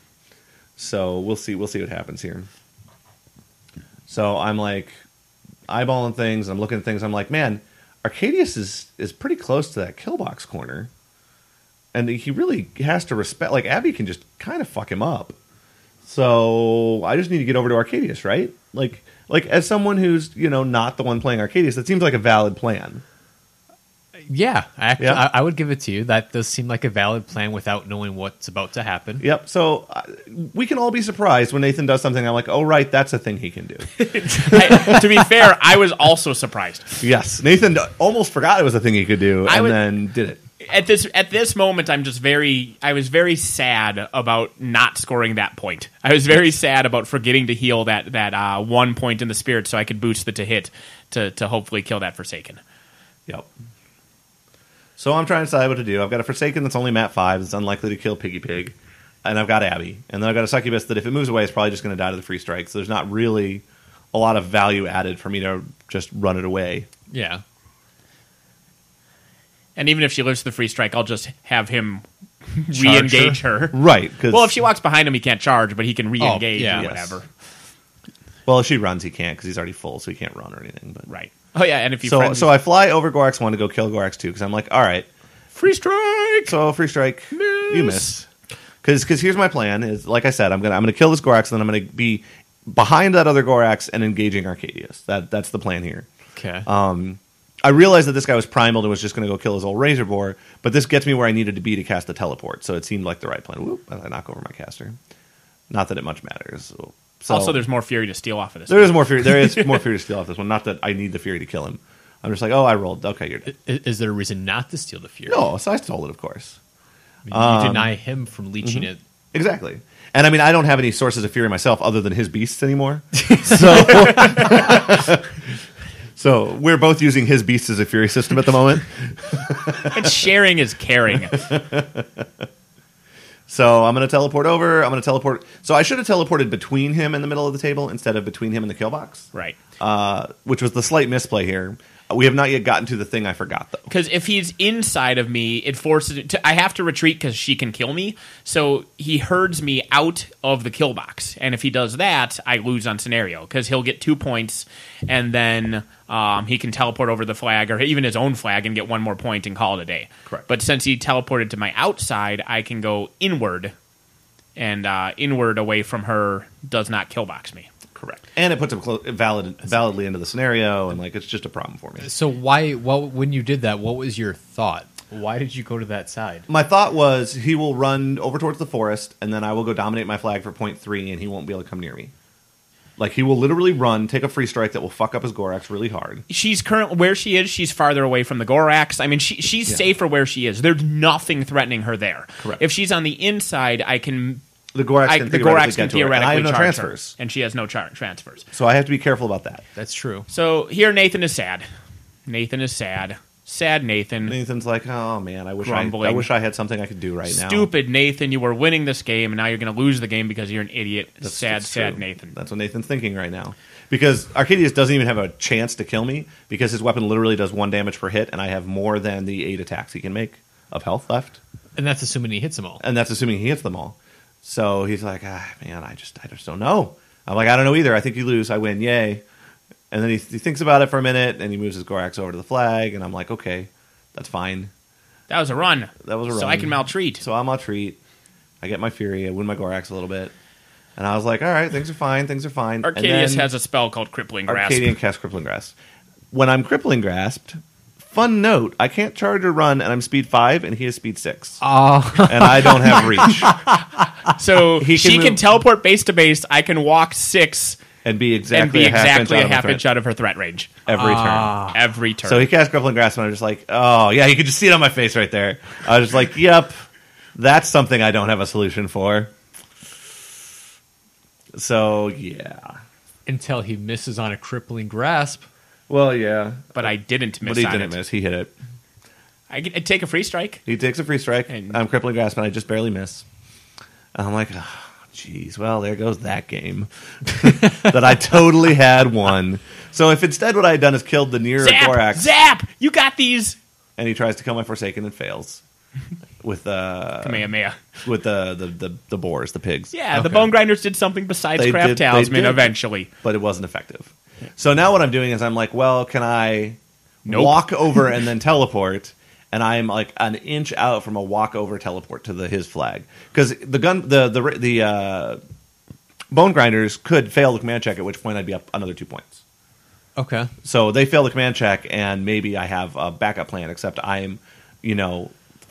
So we'll see what happens here. So I'm like eyeballing things, I'm looking at things, I'm like, man, Arkadius is pretty close to that kill box corner. And he really has to respect, like, Abby can just kind of fuck him up. So I just need to get over to Arkadius, right? Like as someone who's, not the one playing Arkadius, that seems like a valid plan. Yeah, Yeah. I would give it to you. That does seem like a valid plan without knowing what's about to happen. Yep. So we can all be surprised when Nathan does something. I'm like, oh, right, that's a thing he can do. To be fair, I was also surprised. Yes. Nathan almost forgot it was a thing he could do and then did it. At this moment, I was very sad about not scoring that point. I was very sad about forgetting to heal that 1 point in the spirit so I could boost the to hit to hopefully kill that Forsaken. Yep. So I'm trying to decide what to do. I've got a Forsaken that's only map 5. It's unlikely to kill Piggy Pig. And I've got Abby. And then I've got a Succubus that if it moves away, it's probably just going to die to the free strike. So there's not really a lot of value added for me to just run it away. Yeah. And even if she lives to the free strike, I'll just have him re-engage her. Right. Well, if she walks behind him, he can't charge, but he can re-engage yeah. or Yes. whatever. Well, if she runs, he can't because he's already full, so he can't run or anything. But Right. Oh, yeah, and if you So I fly over Gorax 1 to go kill Gorax 2 because I'm like, all right. free strike! So free strike, you miss. Because here's my plan: is like I said, I'm gonna kill this Gorax, and then I'm gonna be behind that other Gorax and engaging Arkadius. That's the plan here. Okay. I realized that this guy was primal and was just going to go kill his old Razor Boar, but this gets me where I needed to be to cast the teleport, so it seemed like the right plan. Whoop! I knock over my caster. Not that it much matters. So, Also, there's more fury to steal off of this. there is more fury. There is more fury to steal off this one. Not that I need the fury to kill him. I'm just like, oh, I rolled. Okay, you're dead. Is there a reason not to steal the fury? No, so I stole it, of course. You deny him from leeching it. Exactly. And I mean, I don't have any sources of fury myself other than his beasts anymore. So, so we're both using his beasts as a fury system at the moment. And sharing is caring. So I'm going to teleport over. I'm going to teleport. So I should have teleported between him and the middle of the table instead of between him and the kill box. Right. Which was the slight misplay here. We have not yet gotten to the thing I forgot, though. Because if he's inside of me, it forces it to. I have to retreat because she can kill me. So he herds me out of the kill box, and if he does that, I lose on scenario because he'll get 2 points, and then he can teleport over the flag or even his own flag and get 1 more point and call it a day. Correct. But since he teleported to my outside, I can go inward, and inward away from her does not kill box me. Correct. And it puts him validly into the scenario, and it's just a problem for me. So when you did that, what was your thought? Why did you go to that side? My thought was he will run over towards the forest, and then I will go dominate my flag for 0.3, and he won't be able to come near me. He will literally run, take a free strike that will fuck up his Gorax really hard. She's currently where she is. She's farther away from the Gorax. I mean, she's safer where she is. There's nothing threatening her there. Correct. If she's on the inside, I can. The Gorax can theoretically and I have no charge transfers. her, and she has no transfers. So I have to be careful about that. That's true. So here, Nathan is sad. Nathan is sad. Sad Nathan. Nathan's like, oh man, I wish I had something I could do right now. Stupid Nathan, you were winning this game, and now you're going to lose the game because you're an idiot. That's sad Nathan. That's what Nathan's thinking right now. Because Arkadius doesn't even have a chance to kill me because his weapon literally does 1 damage per hit, and I have more than the 8 attacks he can make of health left. And that's assuming he hits them all. And that's assuming he hits them all. So he's like, man, I just don't know. I'm like, I don't know either. I think you lose. I win. Yay. And then he thinks about it for a minute, and he moves his Gorax over to the flag, and I'm like, okay, that's fine. That was a run. That was a run. So I can maltreat. So I'll maltreat. I get my Fury. I win my Gorax a little bit. And I was like, all right, things are fine. Arkadius has a spell called Crippling Grasp. Arkadian casts Crippling Grasp. When I'm Crippling Grasped, fun note, I can't charge or run, and I'm speed 5, and he is speed 6. Oh. And I don't have reach. So she can teleport base to base. I can walk 6 and be exactly a half inch out of her threat range. Every turn. turn. So he cast Crippling Grasp, and I'm just like, oh, yeah, you could just see it on my face right there. I was just like, yep, that's something I don't have a solution for. So, yeah. Until he misses on a Crippling Grasp. Well, yeah. But I didn't miss. But he didn't miss. He hit it. I take a free strike. He takes a free strike. I'm Crippling Grasp, and I just barely miss. And I'm like, oh, jeez. Well, there goes that game that I totally had won. So if instead what I had done is killed the nearer Gorax. Zap! You got these! And he tries to kill my Forsaken and fails. With Kamehameha. With the boars, the pigs. Yeah, the Bone Grinders did something besides craft Talisman eventually. But it wasn't effective. So now what I'm doing is I'm like, well, can I walk over and then teleport? And I'm like an inch out from a walk over teleport to his flag. Because the Bone Grinders could fail the command check, at which point I'd be up another 2 points. Okay. So they fail the command check, and maybe I have a backup plan, except I'm,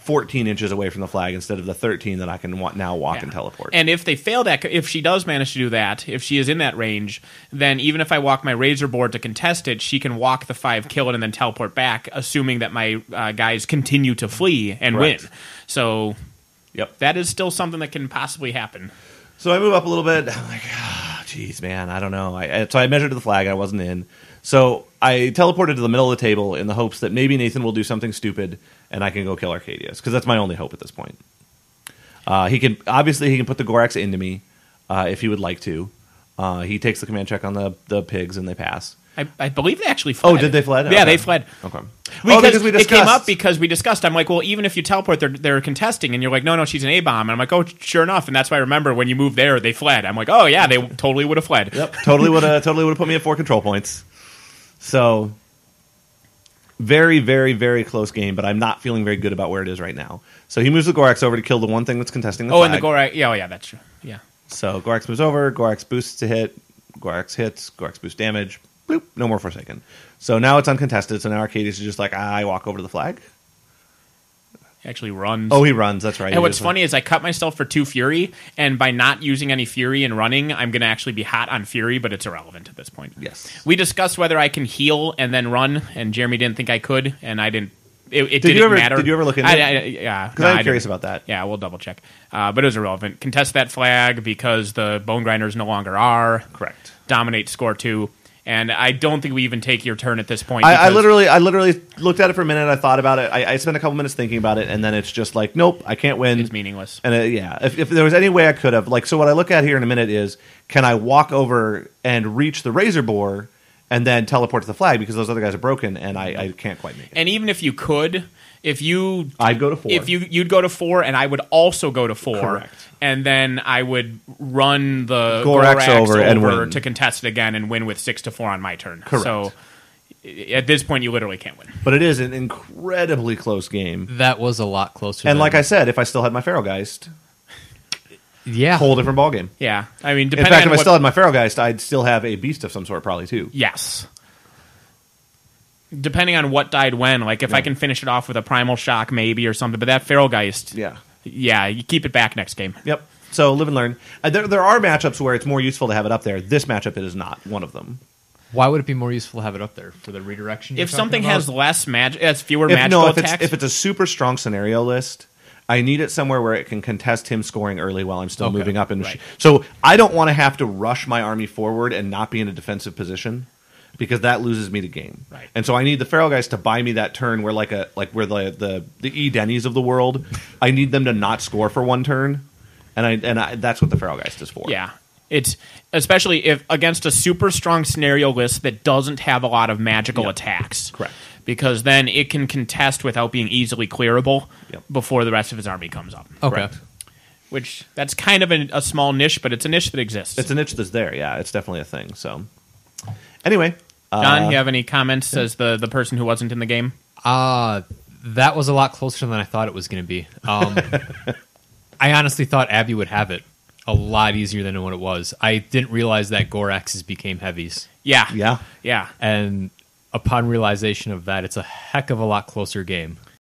14 inches away from the flag instead of the 13 that I can now walk and teleport. And if they fail that, if she does manage to do that, if she is in that range, then even if I walk my Razor board to contest it, she can walk the 5, kill it, and then teleport back, assuming that my guys continue to flee and win. So that is still something that can possibly happen. So I move up a little bit. I'm like, geez, man, I don't know. So I measured to the flag. I wasn't in. So I teleported to the middle of the table in the hopes that maybe Nathan will do something stupid and I can go kill Arkadius, because that's my only hope at this point. He can put the Gorax into me if he would like to. He takes the command check on the pigs and they pass. I believe they actually fled. Oh, did they fled? Yeah, okay. They fled. Okay. Because we discussed. It came up because we discussed. I'm like, well, even if you teleport, they're contesting, and you're like, no, she's an A-bomb. And I'm like, oh, sure enough, and that's why I remember when you moved there, they fled. I'm like, oh yeah, they totally would have fled. Yep, totally would have put me at 4 control points. So very, very, very close game, but I'm not feeling very good about where it is right now. So he moves the Gorax over to kill the one thing that's contesting the flag. And the Gorax, yeah, that's true. Yeah. So Gorax moves over, Gorax boosts to hit, Gorax hits, Gorax boosts damage. Bloop, no more Forsaken. So now it's uncontested, so now Arkadius is just like, I walk over to the flag. He actually runs. Oh, he runs, that's right. And what's funny is I cut myself for 2 Fury, and by not using any Fury and running, I'm going to actually be hot on Fury, but it's irrelevant at this point. Yes. We discussed whether I can heal and then run, and Jeremy didn't think I could, and I didn't. It didn't matter. Did you ever look into it? Yeah. Because I'm curious about that. Yeah, we'll double check. But it was irrelevant. Contest that flag because the Bone Grinders no longer are. Correct. Dominate, score 2. And I don't think we even take your turn at this point. I literally looked at it for a minute. I thought about it. I spent a couple minutes thinking about it, and then it's just like, nope, I can't win. It's meaningless. And if there was any way I could have, so what I look at here in a minute is, can I walk over and reach the Razor Boar and then teleport to the flag because those other guys are broken, and I can't quite make it. And even if you could, I'd go to 4. If you'd go to 4, and I would also go to 4. Correct. And then I would run the Gorax over and win. to contest it again and win with 6-4 on my turn. Correct. So at this point, you literally can't win. But it is an incredibly close game. That was a lot closer. And than, like I said, if I still had my Feralgeist, yeah, whole different ballgame. Yeah, I mean, In depending fact, on if I what, still had my Feralgeist, I'd still have a beast of some sort probably too. yes. Depending on what died when, like if I can finish it off with a Primal Shock maybe or something, but that Feralgeist, Yeah. you keep it back next game. Yep. So live and learn. There are matchups where it's more useful to have it up there. This matchup, it is not one of them. Why would it be more useful to have it up there for the redirection? If something has less magic, has fewer magical No, if attacks. it's a super strong scenario list, I need it somewhere where it can contest him scoring early while I'm still moving up. Right. So I don't want to have to rush my army forward and not be in a defensive position because that loses me the game. Right. And so I need the Feral guys to buy me that turn where where the E Denny's of the world, I need them to not score for one turn, and that's what the Feral Geist is for. Yeah. It's especially if against a super strong scenario list that doesn't have a lot of magical attacks. Correct. Because then it can contest without being easily clearable before the rest of his army comes up. Okay. Correct. Which that's kind of a small niche, but it's a niche that exists. It's a niche that's there. Yeah, it's definitely a thing. So anyway, John, you have any comments as the person who wasn't in the game? That was a lot closer than I thought it was going to be. I honestly thought Abby would have it a lot easier than what it was. I didn't realize that Goraxes became heavies. Yeah. yeah. And upon realization of that, it's a heck of a lot closer game.